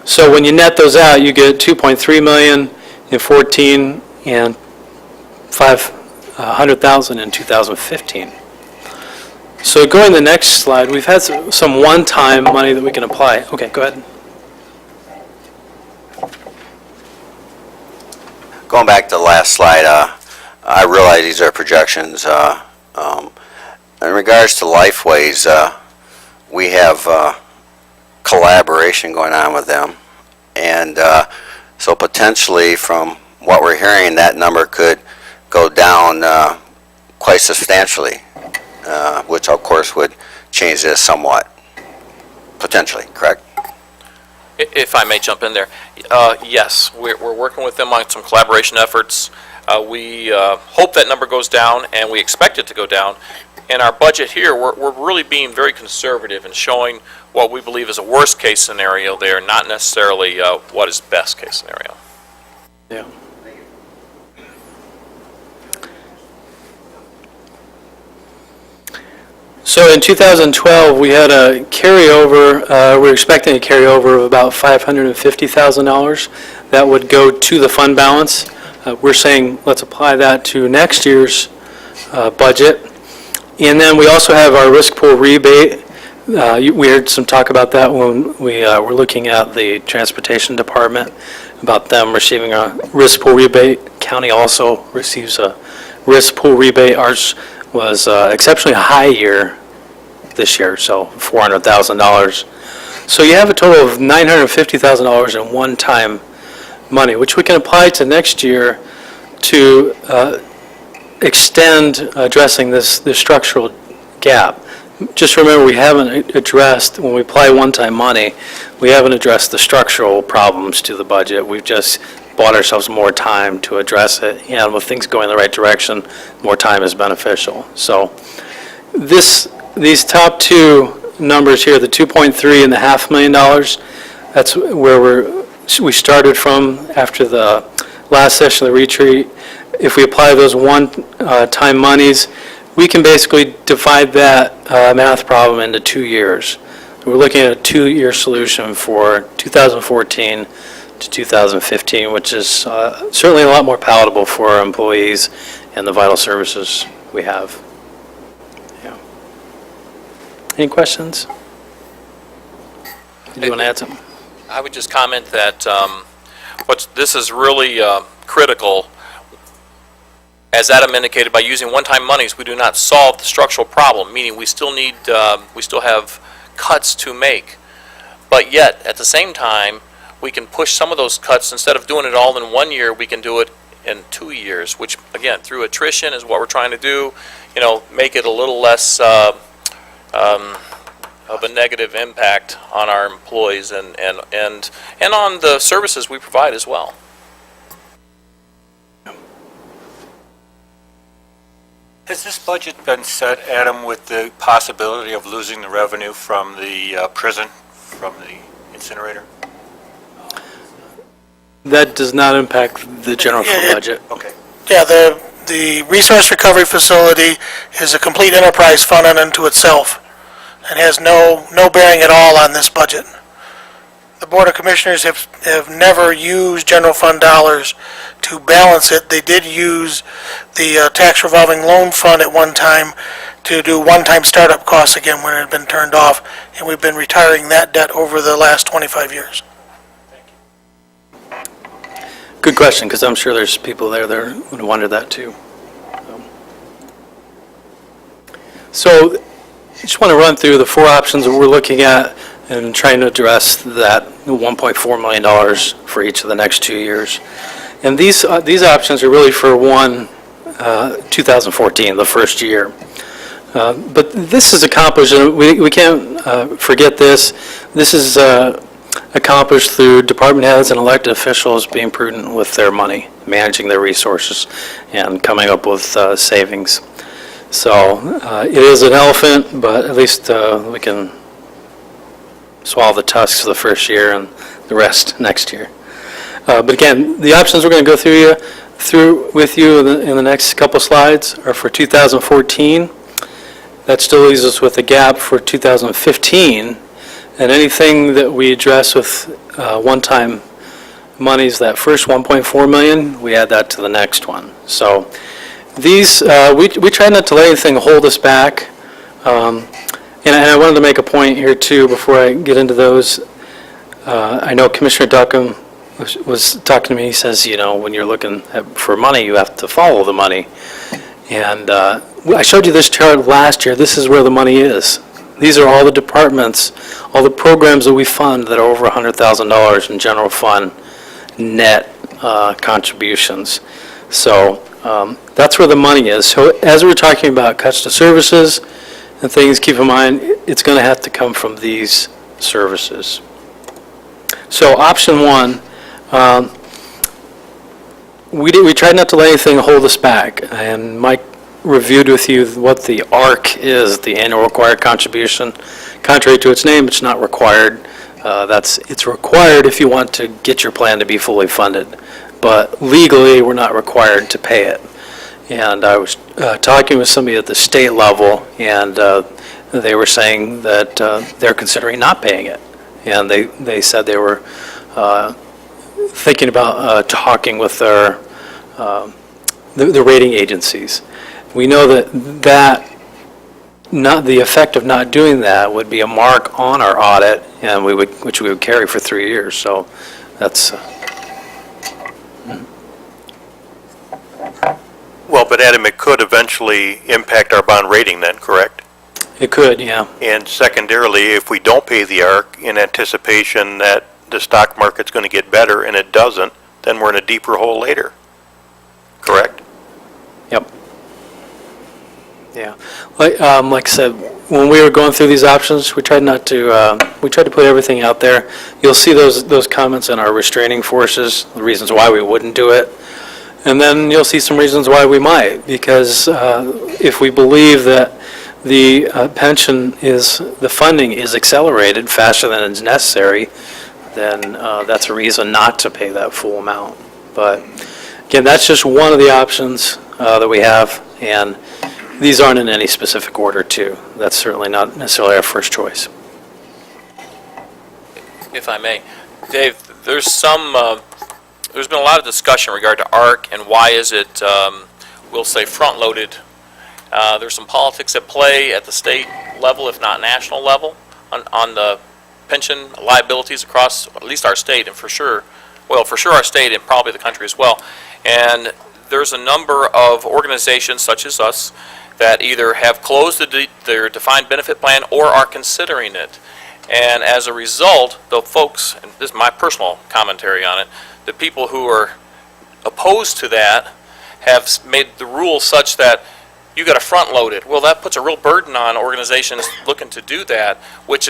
So when you net those out, you get 2.3 million in 14 and 500,000 in 2015. So going to the next slide, we've had some one-time money that we can apply. Okay, go ahead. Going back to the last slide, I realize these are projections. In regards to Lifeways, we have collaboration going on with them. And so potentially, from what we're hearing, that number could go down quite substantially, which of course would change this somewhat, potentially, correct? If I may jump in there, yes, we're working with them on some collaboration efforts. We hope that number goes down, and we expect it to go down. In our budget here, we're really being very conservative and showing what we believe is a worst-case scenario there, not necessarily what is best-case scenario. Yeah. So in 2012, we had a carryover, we're expecting a carryover of about $550,000 that would go to the fund balance. We're saying let's apply that to next year's budget. And then we also have our risk pool rebate. We heard some talk about that when we were looking at the transportation department, about them receiving a risk pool rebate. County also receives a risk pool rebate. Ours was exceptionally high year this year, so $400,000. So you have a total of $950,000 in one-time money, which we can apply to next year to extend addressing this structural gap. Just remember, we haven't addressed, when we apply one-time money, we haven't addressed the structural problems to the budget. We've just bought ourselves more time to address it, and with things going in the right direction, more time is beneficial. So these top two numbers here, the 2.3 and the $500,000, that's where we started from after the last session of the retreat. If we apply those one-time monies, we can basically divide that math problem into 2 years. We're looking at a 2-year solution for 2014 to 2015, which is certainly a lot more palatable for our employees and the vital services we have. Yeah. Any questions? Do you want to add something? I would just comment that this is really critical. As Adam indicated, by using one-time monies, we do not solve the structural problem, meaning we still have cuts to make. But yet, at the same time, we can push some of those cuts. Instead of doing it all in 1 year, we can do it in 2 years, which, again, through attrition is what we're trying to do, make it a little less of a negative impact on our employees and on the services we provide as well. Has this budget been set, Adam, with the possibility of losing the revenue from the prison, from the incinerator? That does not impact the general fund budget. Okay. Yeah, the resource recovery facility is a complete enterprise fund unto itself and has no bearing at all on this budget. The Board of Commissioners have never used general fund dollars to balance it. They did use the tax revolving loan fund at one time to do one-time startup costs again when it had been turned off, and we've been retiring that debt over the last 25 years. Good question, because I'm sure there's people there that would wonder that too. So I just want to run through the 4 options that we're looking at and trying to address that $1.4 million for each of the next 2 years. And these options are really for 2014, the first year. But this is accomplished, and we can't forget this. This is accomplished through department heads and elected officials being prudent with their money, managing their resources, and coming up with savings. So it is an elephant, but at least we can swallow the tusks for the first year and the rest next year. But again, the options we're going to go through through with you in the next couple slides are for 2014. That still leaves us with a gap for 2015, and anything that we address with one-time monies, that first 1.4 million, we add that to the next one. So these, we try not to let anything hold us back. And I wanted to make a point here too before I get into those. I know Commissioner Duckham was talking to me. He says, you know, when you're looking for money, you have to follow the money. And I showed you this chart last year. This is where the money is. These are all the departments, all the programs that we fund that are over $100,000 in general fund net contributions. So that's where the money is. So as we're talking about cuts to services and things, keep in mind, it's going to have to come from these services. So option one, we tried not to let anything hold us back, and Mike reviewed with you what the ARC is, the annual required contribution. Contrary to its name, it's not required. It's required if you want to get your plan to be fully funded, but legally, we're not required to pay it. And I was talking with somebody at the state level, and they were saying that they're considering not paying it. And they said they were thinking about talking with the rating agencies. We know that not the effect of not doing that would be a mark on our audit, and which we would carry for 3 years. So that's. Well, but Adam, it could eventually impact our bond rating then, correct? It could, yeah. And secondarily, if we don't pay the ARC in anticipation that the stock market's going to get better and it doesn't, then we're in a deeper hole later, correct? Yep. Yeah. Like I said, when we were going through these options, we tried to put everything out there. You'll see those comments in our restraining forces, the reasons why we wouldn't do it. And then you'll see some reasons why we might, because if we believe that the the funding is accelerated faster than is necessary, then that's a reason not to pay that full amount. But again, that's just one of the options that we have, and these aren't in any specific order too. That's certainly not necessarily our first choice. If I may, Dave, there's been a lot of discussion in regard to ARC and why is it, we'll say, front-loaded. There's some politics at play at the state level, if not national level, on the pension liabilities across at least our state, and for sure our state and probably the country as well. And there's a number of organizations such as us that either have closed their defined benefit plan or are considering it. And as a result, the folks, and this is my personal commentary on it, the people who are opposed to that have made the rule such that you got to front load it. Well, that puts a real burden on organizations looking to do that, which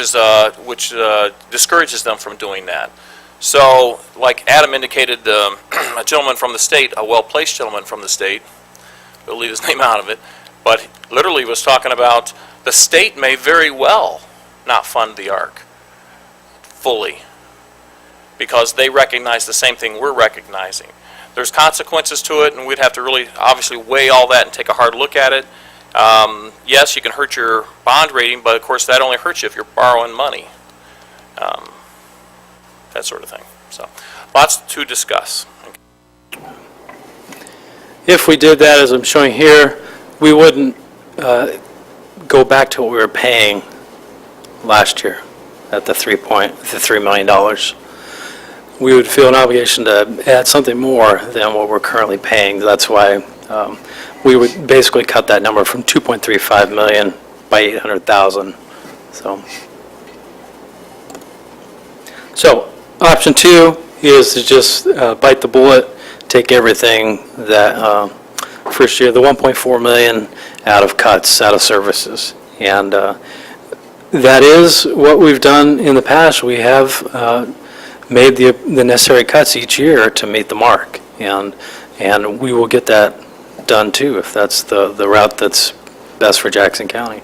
discourages them from doing that. So, like Adam indicated, a gentleman from the state, a well-placed gentleman from the state, we'll leave his name out of it, but literally was talking about the state may very well not fund the ARC fully, because they recognize the same thing we're recognizing. There's consequences to it, and we'd have to really obviously weigh all that and take a hard look at it. Yes, you can hurt your bond rating, but of course that only hurts you if you're borrowing money. That sort of thing. So, lots to discuss. If we did that, as I'm showing here, we wouldn't go back to what we were paying last year at the $3 million. We would feel an obligation to add something more than what we're currently paying. That's why we would basically cut that number from 2.35 million by 800,000. So option two is to just bite the bullet, take everything that first year, the 1.4 million out of cuts, out of services. And that is what we've done in the past. We have made the necessary cuts each year to meet the mark, and we will get that done too if that's the route that's best for Jackson County.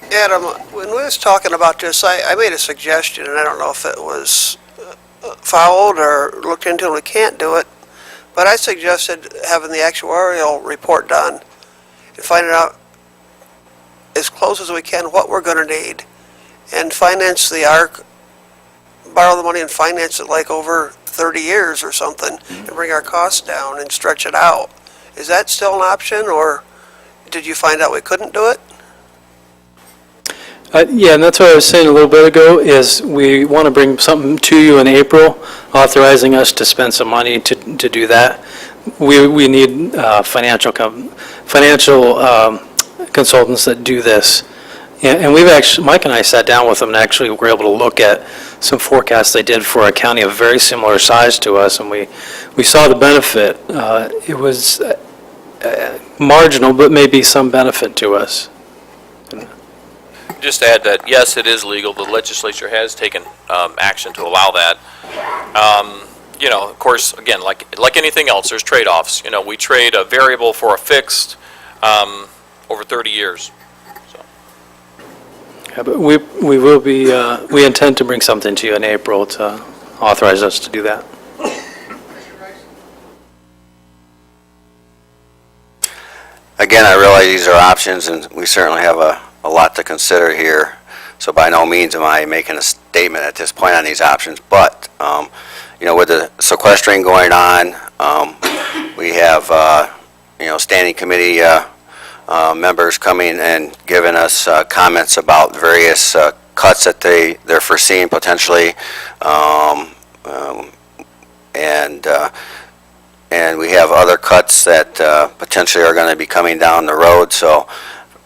Adam, when we was talking about this, I made a suggestion, and I don't know if it was followed or looked into, and we can't do it. but I suggested having the actuarial report done and finding out as close as we can what we're going to need and finance the ARC, borrow the money and finance it like over 30 years or something and bring our costs down and stretch it out. Is that still an option, or did you find out we couldn't do it? Yeah, and that's what I was saying a little bit ago, is we want to bring something to you in April, authorizing us to spend some money to do that. We need financial consultants that do this. And we've actually, Mike and I sat down with them and actually were able to look at some forecasts they did for a county of very similar size to us, and we saw the benefit. It was marginal, but maybe some benefit to us. Just to add that, yes, it is legal. The legislature has taken action to allow that. You know, of course, again, like anything else, there's trade-offs. You know, we trade a variable for a fixed over 30 years. So. Yeah, but we will be, we intend to bring something to you in April to authorize us to do that. Again, I realize these are options, and we certainly have a lot to consider here. So by no means am I making a statement at this point on these options. But, you know, with the sequestering going on, we have, you know, standing committee members coming and giving us comments about various cuts that they're foreseeing potentially. And we have other cuts that potentially are going to be coming down the road. So,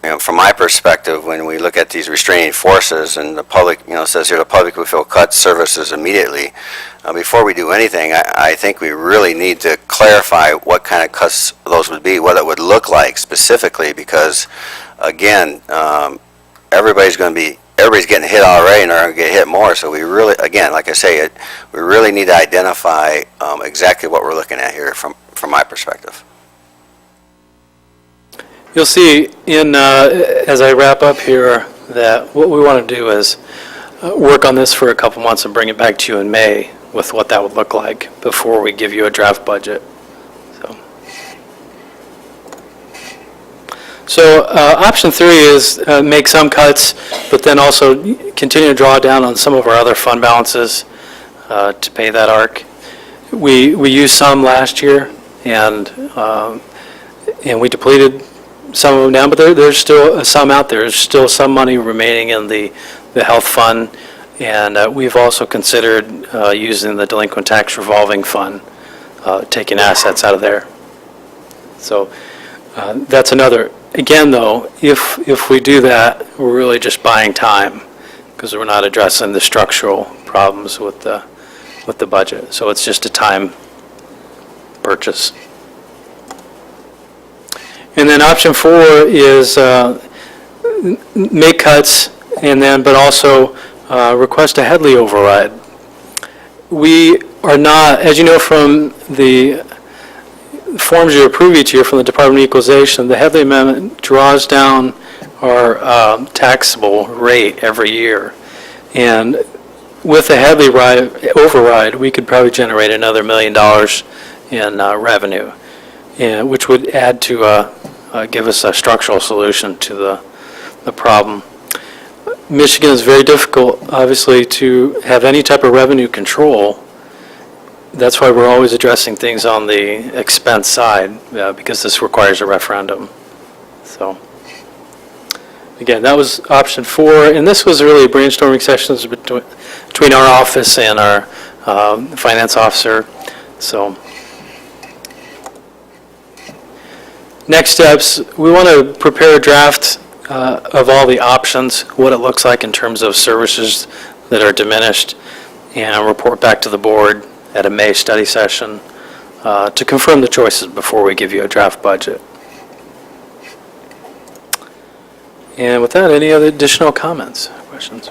you know, from my perspective, when we look at these restraining forces, and the public, you know, says here the public will feel cut services immediately. Before we do anything, I think we really need to clarify what kind of cuts those would be, what it would look like specifically, because, again, everybody's getting hit already, and they're going to get hit more. So we really, again, like I say, we really need to identify exactly what we're looking at here from my perspective. You'll see in, as I wrap up here, that what we want to do is work on this for a couple months and bring it back to you in May with what that would look like before we give you a draft budget. So option 3 is make some cuts, but then also continue to draw down on some of our other fund balances to pay that ARC. We used some last year, and we depleted some of them down, but there's still some out there. There's still some money remaining in the health fund, and we've also considered using the delinquent tax revolving fund, taking assets out of there. So that's another. Again, though, if we do that, we're really just buying time, because we're not addressing the structural problems with the budget. So it's just a time purchase. And then option 4 is make cuts, and then but also request a Headley override. We are not, as you know from the forms you approve each year from the Department of Equalization, the Headley Amendment draws down our taxable rate every year. And with the Headley override, we could probably generate another $1 million in revenue, which would add to give us a structural solution to the problem. Michigan is very difficult, obviously, to have any type of revenue control. That's why we're always addressing things on the expense side, because this requires a referendum. So, again, that was option 4, and this was really brainstorming sessions between our office and our finance officer. So, next steps, we want to prepare a draft of all the options, what it looks like in terms of services that are diminished, and report back to the board at a May study session to confirm the choices before we give you a draft budget. And with that, any other additional comments, questions?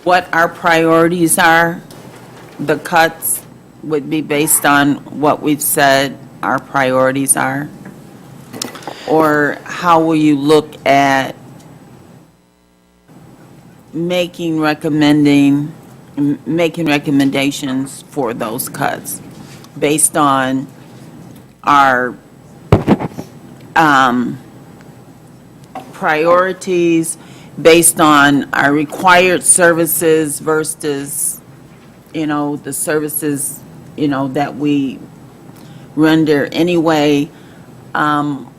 What our priorities are, the cuts would be based on what we've said our priorities are? Or how will you look at making recommendations for those cuts based on our priorities, based on our required services versus, the services, that we render anyway?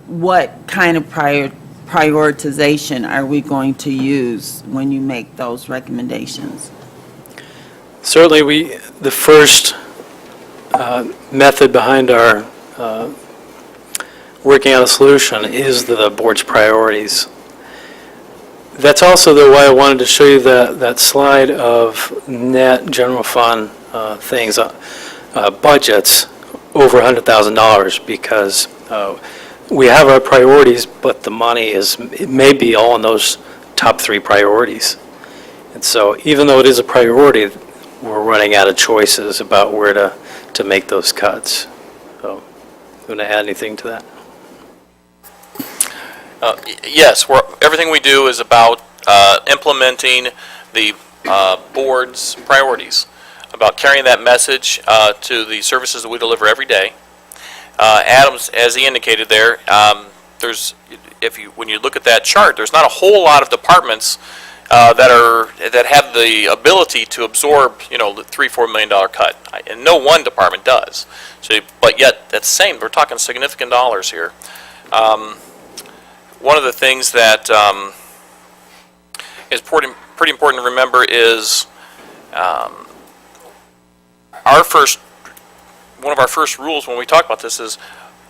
What kind of prioritization are we going to use when you make those recommendations? Certainly, the first method behind our working out a solution is the board's priorities. That's also why I wanted to show you that slide of net general fund things, budgets over $100,000, because we have our priorities, but the money it may be all in those top 3 priorities. And so even though it is a priority, we're running out of choices about where to make those cuts. So, you want to add anything to that? Yes, everything we do is about implementing the board's priorities, about carrying that message to the services that we deliver every day. Adams, as he indicated there, when you look at that chart, there's not a whole lot of departments that have the ability to absorb, the $3-4 million cut, and no one department does. So, but yet, that's the same. We're talking significant dollars here. One of the things that is pretty important to remember is one of our first rules when we talk about this is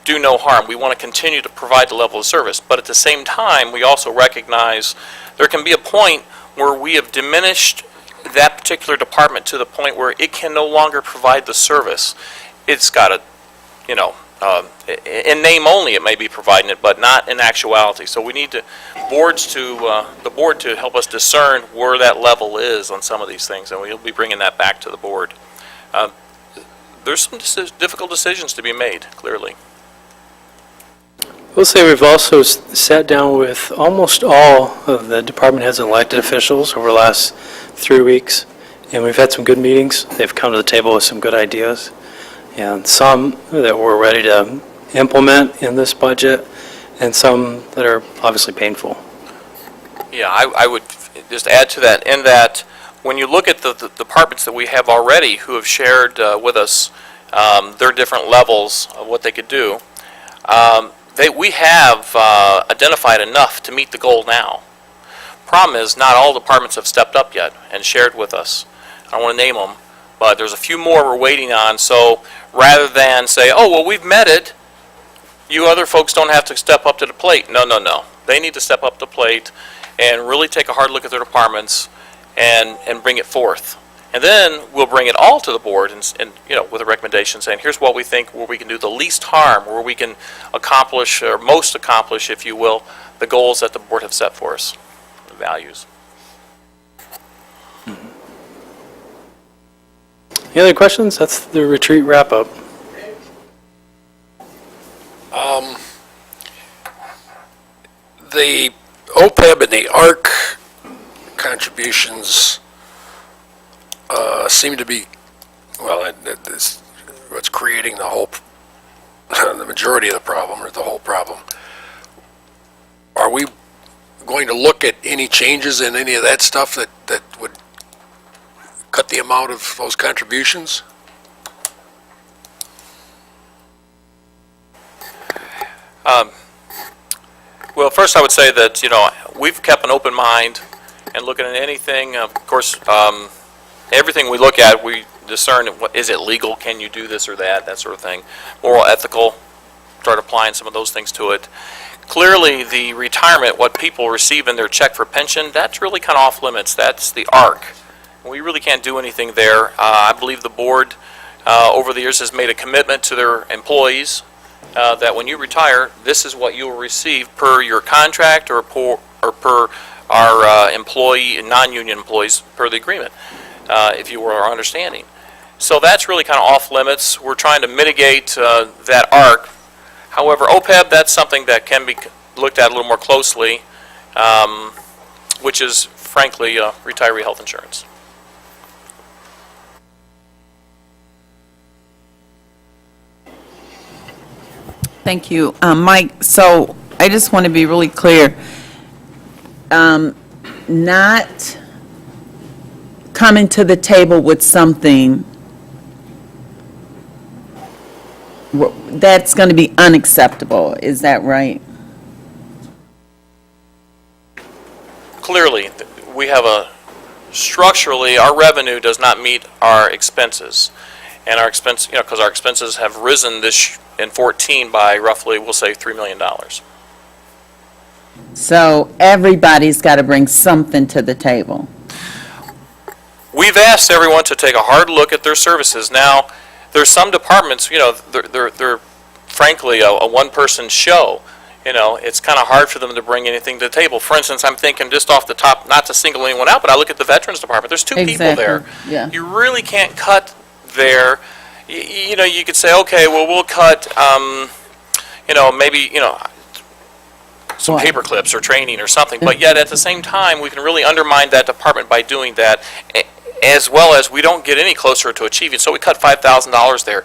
do no harm. We want to continue to provide the level of service, but at the same time, we also recognize there can be a point where we have diminished that particular department to the point where it can no longer provide the service. It's got to, in name only it may be providing it, but not in actuality. So we need the board to help us discern where that level is on some of these things, and we'll be bringing that back to the board. There's some difficult decisions to be made, clearly. We'll say we've also sat down with almost all of the department heads and elected officials over the last 3 weeks, and we've had some good meetings. They've come to the table with some good ideas, and some that we're ready to implement in this budget, and some that are obviously painful. Yeah, I would just add to that, in that when you look at the departments that we have already who have shared with us their different levels of what they could do, we have identified enough to meet the goal now. Problem is, not all departments have stepped up yet and shared with us. I don't want to name them, but there's a few more we're waiting on. So rather than say, oh, well, we've met it, you other folks don't have to step up to the plate. No. They need to step up to the plate and really take a hard look at their departments and bring it forth. And then we'll bring it all to the board and with a recommendation saying, here's what we think where we can do the least harm, where we can accomplish, or most accomplish, if you will, the goals that the board have set for us, the values. Any other questions? That's the retreat wrap-up. The OPEB and the ARC contributions seem to be, what's creating the majority of the problem, or the whole problem. Are we going to look at any changes in any of that stuff that would cut the amount of those contributions? Well, first I would say that, we've kept an open mind and looking at anything. Of course, everything we look at, we discern, is it legal? Can you do this or that sort of thing. Moral, ethical, start applying some of those things to it. Clearly, the retirement, what people receive in their check for pension, that's really kind of off limits. That's the ARC. We really can't do anything there. I believe the board, over the years, has made a commitment to their employees that when you retire, this is what you will receive per your contract or per our employee and non-union employees per the agreement, if you were our understanding. So that's really kind of off limits. We're trying to mitigate that ARC However, OPEB, that's something that can be looked at a little more closely, which is frankly retiree health insurance. Thank you. Mike, so I just want to be really clear. Not coming to the table with something that's going to be unacceptable, is that right? Clearly, we have structurally, our revenue does not meet our expenses. And our expense, because our expenses have risen in 14 by roughly, we'll say, $3 million. So everybody's got to bring something to the table. We've asked everyone to take a hard look at their services. Now, there's some departments, they're frankly a one-person show. It's kind of hard for them to bring anything to the table. For instance, I'm thinking just off the top, not to single anyone out, but I look at the Veterans Department. There's two people there. Yeah. You really can't cut there. You could say, okay, well, we'll cut, maybe, some paper clips or training or something, but yet at the same time, we can really undermine that department by doing that, as well as we don't get any closer to achieving. So we cut $5,000 there.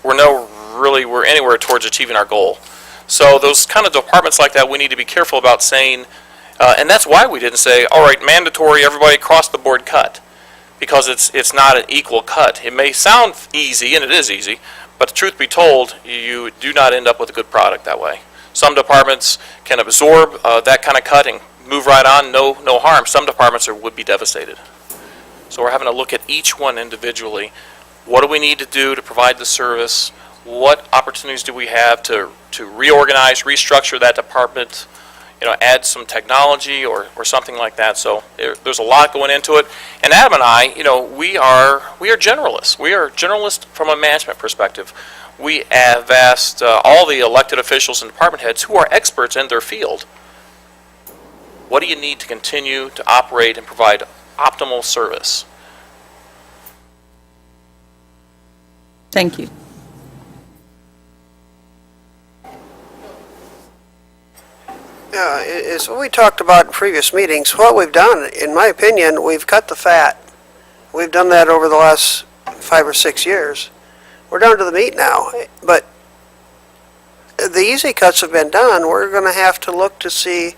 We're anywhere towards achieving our goal. So those kind of departments like that, we need to be careful about saying, and that's why we didn't say, all right, mandatory, everybody across the board cut, because it's not an equal cut. It may sound easy, and it is easy, but the truth be told, you do not end up with a good product that way. Some departments can absorb that kind of cut and move right on, no harm. Some departments would be devastated. So we're having to look at each one individually. What do we need to do to provide the service? What opportunities do we have to reorganize, restructure that department, add some technology or something like that? So there's a lot going into it. And Adam and I, we are generalists. We are generalists from a management perspective. We have asked all the elected officials and department heads who are experts in their field, what do you need to continue to operate and provide optimal service? Thank you. Is what we talked about in previous meetings. What we've done, in my opinion, we've cut the fat. We've done that over the last 5 or 6 years. We're down to the meat now, but the easy cuts have been done. We're going to have to look to see,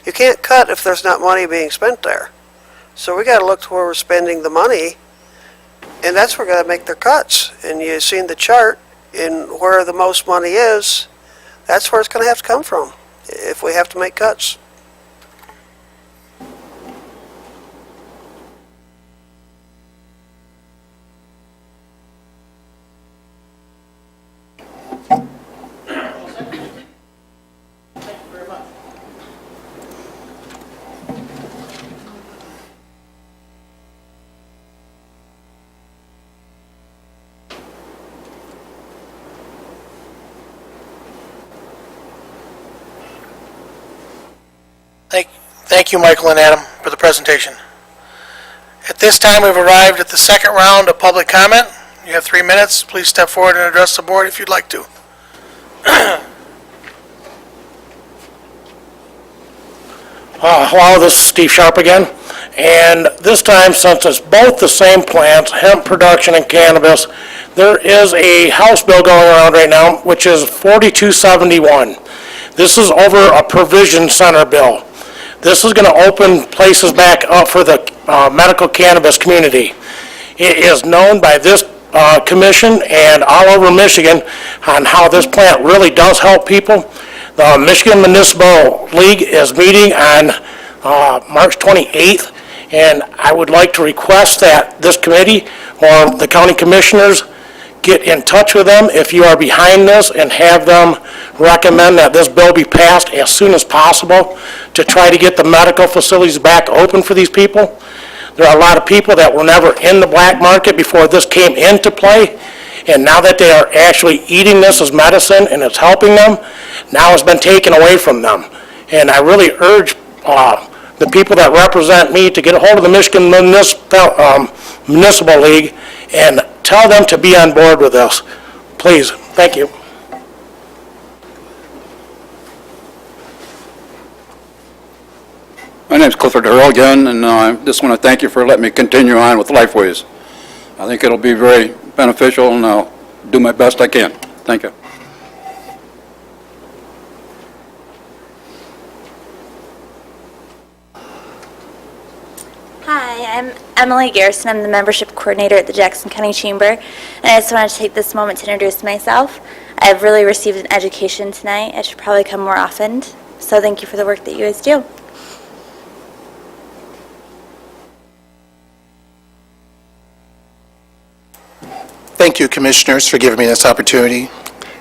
you can't cut if there's not money being spent there. So we got to look to where we're spending the money, and that's where we're going to make their cuts. And you've seen the chart in where the most money is, that's where it's going to have to come from if we have to make cuts. Thank you, Michael and Adam, for the presentation. At this time, we've arrived at the second round of public comment. You have 3 minutes. Please step forward and address the board if you'd like to. Hello, this is Steve Sharp again. And this time, since it's both the same plants, hemp production and cannabis, there is a House bill going around right now, which is 4271. This is over a provision center bill. This is going to open places back up for the medical cannabis community. It is known by this commission and all over Michigan on how this plant really does help people. The Michigan Municipal League is meeting on March 28th, and I would like to request that this committee or the county commissioners get in touch with them if you are behind this and have them recommend that this bill be passed as soon as possible to try to get the medical facilities back open for these people. There are a lot of people that were never in the black market before this came into play, and now that they are actually eating this as medicine and it's helping them, now it's been taken away from them. And I really urge the people that represent me to get a hold of the Michigan Municipal League and tell them to be on board with this. Please, thank you. name's Clifford Earl again, and I just want to thank you for letting me continue on with Lifeways. I think it'll be very beneficial, and I'll do my best I can. Thank you. Hi, I'm Emily Garrison. I'm the membership coordinator at the Jackson County Chamber, and I just wanted to take this moment to introduce myself. I've really received an education tonight. I should probably come more often, so thank you for the work that you guys do. Thank you, Commissioners, for giving me this opportunity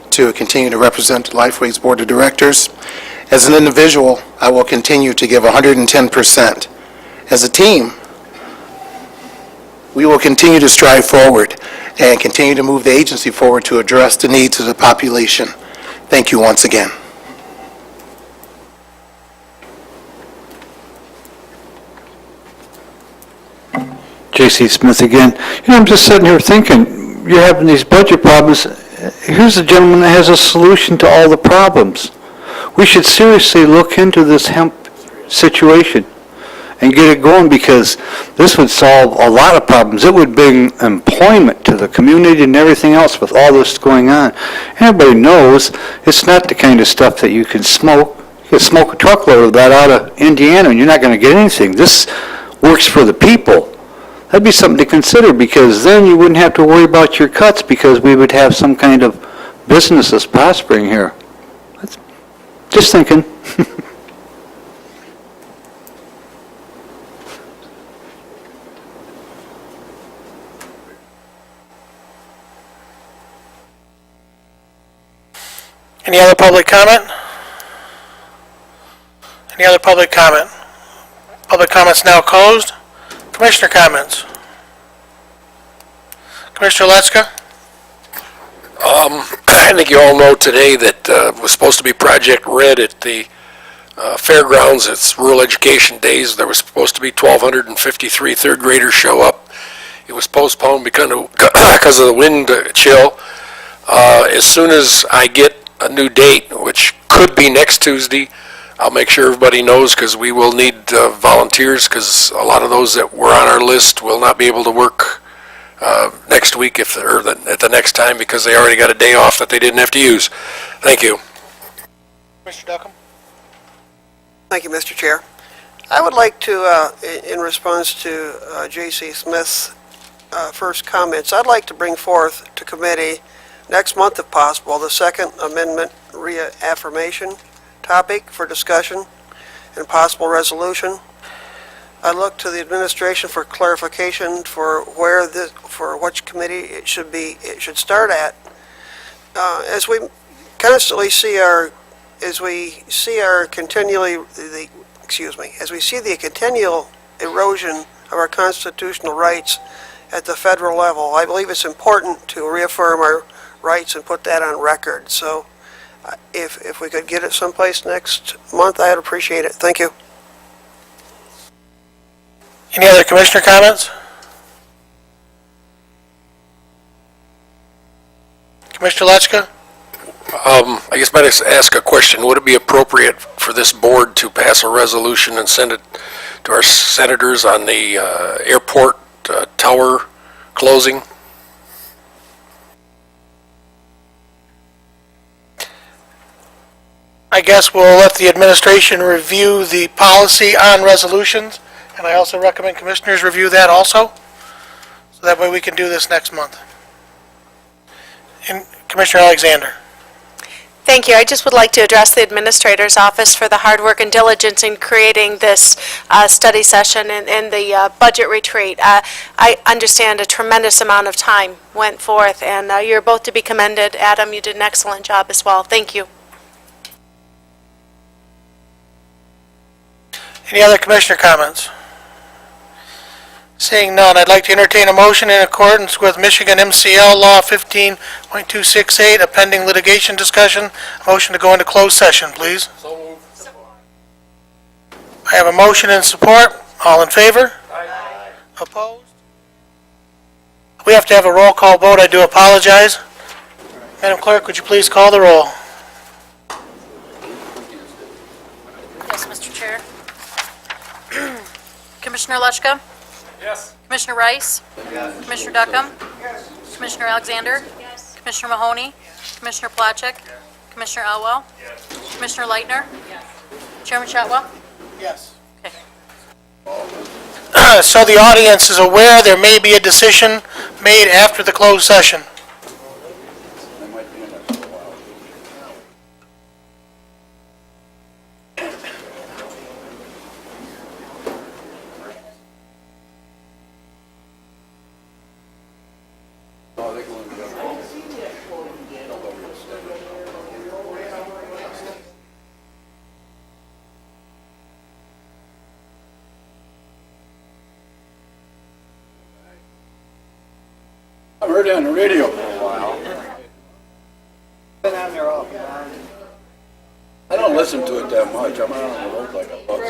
to continue to represent the Lifeways Board of Directors. As an individual, I will continue to give 110%. As a team, we will continue to strive forward and continue to move the agency forward to address the needs of the population. Thank you once again. J.C. Smith again. You know, I'm just sitting here thinking, you're having these budget problems. Here's a gentleman that has a solution to all the problems. We should seriously look into this hemp situation and get it going, because this would solve a lot of problems. It would bring employment to the community and everything else with all this going on. Everybody knows it's not the kind of stuff that you can smoke. You can smoke a truckload of that out of Indiana and you're not going to get anything. This works for the people. That'd be something to consider, because then you wouldn't have to worry about your cuts, because we would have some kind of businesses prospering here. Just thinking. Any other public comment? Any other public comment? Public comment's now closed. Commissioner comments. Commissioner Letzka? I think you all know today that was supposed to be Project Red at the fairgrounds. It's Rural Education Days. There was supposed to be 1,253 third graders show up. It was postponed because of the wind chill. As soon as I get a new date, which could be next Tuesday, I'll make sure everybody knows, because we will need volunteers, because a lot of those that were on our list will not be able to work next week at the next time, because they already got a day off that they didn't have to use. Thank you. Commissioner Duckham? Thank you, Mr. Chair. I would like to, in response to J.C. Smith's first comments, I'd like to bring forth to committee next month, if possible, the Second Amendment reaffirmation topic for discussion and possible resolution. I look to the administration for clarification for for which committee it should start at. As we constantly see as we see the continual erosion of our constitutional rights at the federal level, I believe it's important to reaffirm our rights and put that on record. So if we could get it someplace next month, I'd appreciate it. Thank you. Any other commissioner comments? Commissioner Letzka? I guess I might ask a question. Would it be appropriate for this board to pass a resolution and send it to our senators on the airport tower closing? I guess we'll let the administration review the policy on resolutions, and I also recommend commissioners review that also, so that way we can do this next month. And Commissioner Alexander? Thank you. I just would like to address the Administrator's Office for the hard work and diligence in creating this study session and the budget retreat. I understand a tremendous amount of time went forth, and you're both to be commended. Adam, you did an excellent job as well. Thank you. Any other commissioner comments? Seeing none, I'd like to entertain a motion in accordance with Michigan MCL Law 15.268, a pending litigation discussion. A motion to go into closed session, please. I have a motion and support. All in favor? Aye. Opposed? We have to have a roll call vote. I do apologize. Madam Clerk, would you please call the roll? Yes, Mr. Chair. Commissioner Luschka? Yes. Commissioner Rice? Commissioner Duckham? Commissioner Alexander? Commissioner Mahoney? Commissioner Placzek? Commissioner Elwell? Commissioner Leitner? Chairman Shotwell? Yes. So the audience is aware there may be a decision made after the closed session. I've heard it on the radio for a while. I don't listen to it that much. I'm not on the road like I love.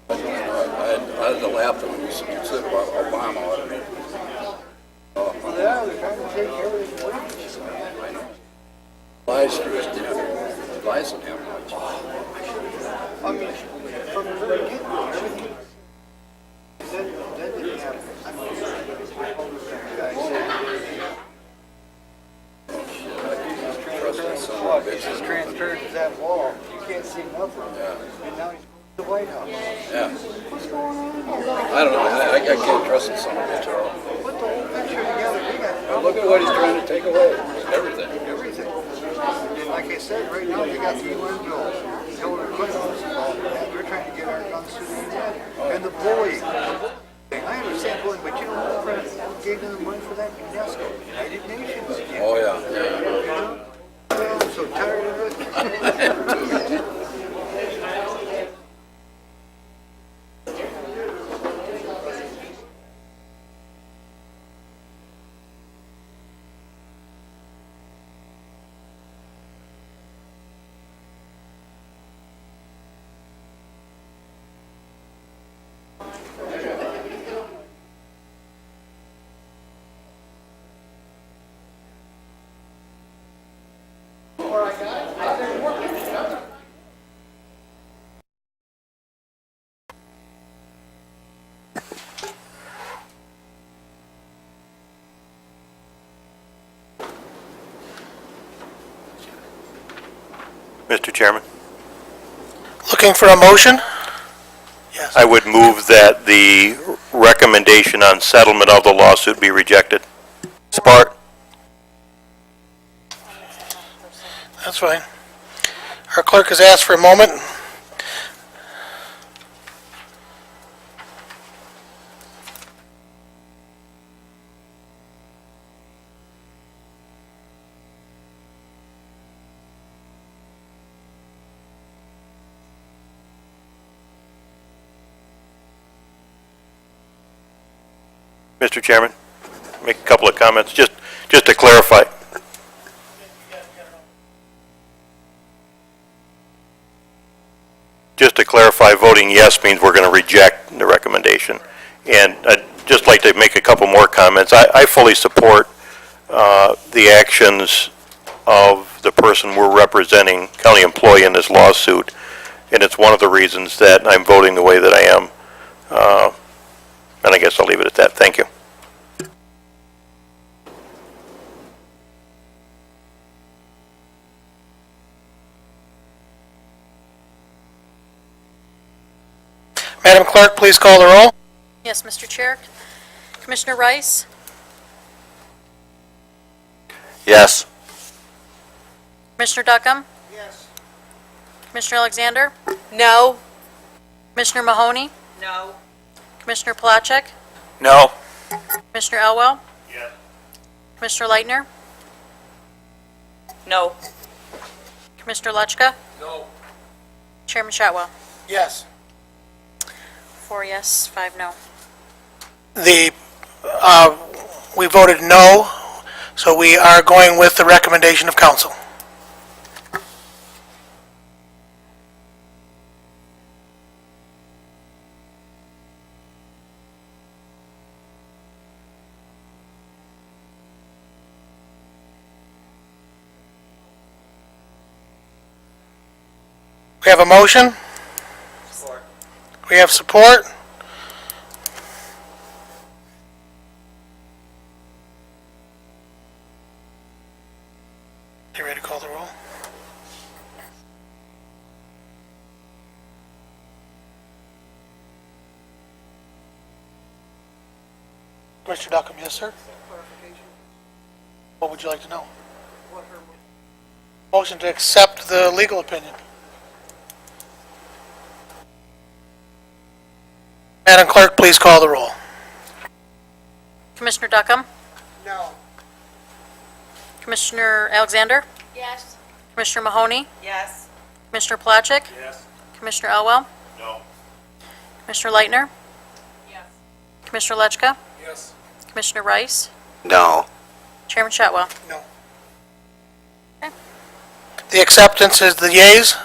I had to laugh when you said about Obama. Yeah, they're trying to take everything away. Lies to his lies in him. I mean, from the very get-go, everything, that didn't happen. I mean, guys said, it's as transparent as that wall. You can't see nothing. And now he's going to the White House. Yeah. What's going on here? I don't know. I can't trust in some of it, Charles. Put the whole picture together. We got Look at what he's trying to take away. Everything. everything. And like I said, right now, they got the UN bill. Hillary Clinton was involved in that. They're trying to get our guns to the UN. And the bullying. I understand bullying, but you know who gave them the money for that? UNESCO, United Nations. Oh, yeah. I'm so tired of it. Mr. Chairman, Looking for a motion? I would move that the recommendation on settlement of the lawsuit be rejected. Support. That's fine. Our clerk has asked for a moment. Mr. Chairman, make a couple of comments, just to clarify. Just to clarify, voting yes means we're going to reject the recommendation. And I'd just like to make a couple more comments. I fully support the actions of the person we're representing, county employee in this lawsuit, and it's one of the reasons that I'm voting the way that I am. And I guess I'll leave it at that. Thank you. Madam Clerk, please call the roll. Yes, Mr. Chair. Commissioner Rice? Yes. Commissioner Duckham? Yes. Commissioner Alexander? No. Commissioner Mahoney? No. Commissioner Placzek? No. Commissioner Elwell? Yes. Commissioner Leitner? No. Commissioner Luschka? No. Chairman Shotwell? Yes. 4 yes, 5 no. We voted no, so we are going with the recommendation of council. We have a motion? Support. We have support? You ready to call the roll? Mr. Duckham, yes, sir? What would you like to know? Motion to accept the legal opinion. Madam Clerk, please call the roll. Commissioner Duckham? No. Commissioner Alexander? Yes. Commissioner Mahoney? Yes. Commissioner Placzek? Yes. Commissioner Elwell? No. Commissioner Leitner? Yes. Commissioner Lechka? Yes. Commissioner Rice? No. Chairman Shotwell? No. The acceptance is the yeas.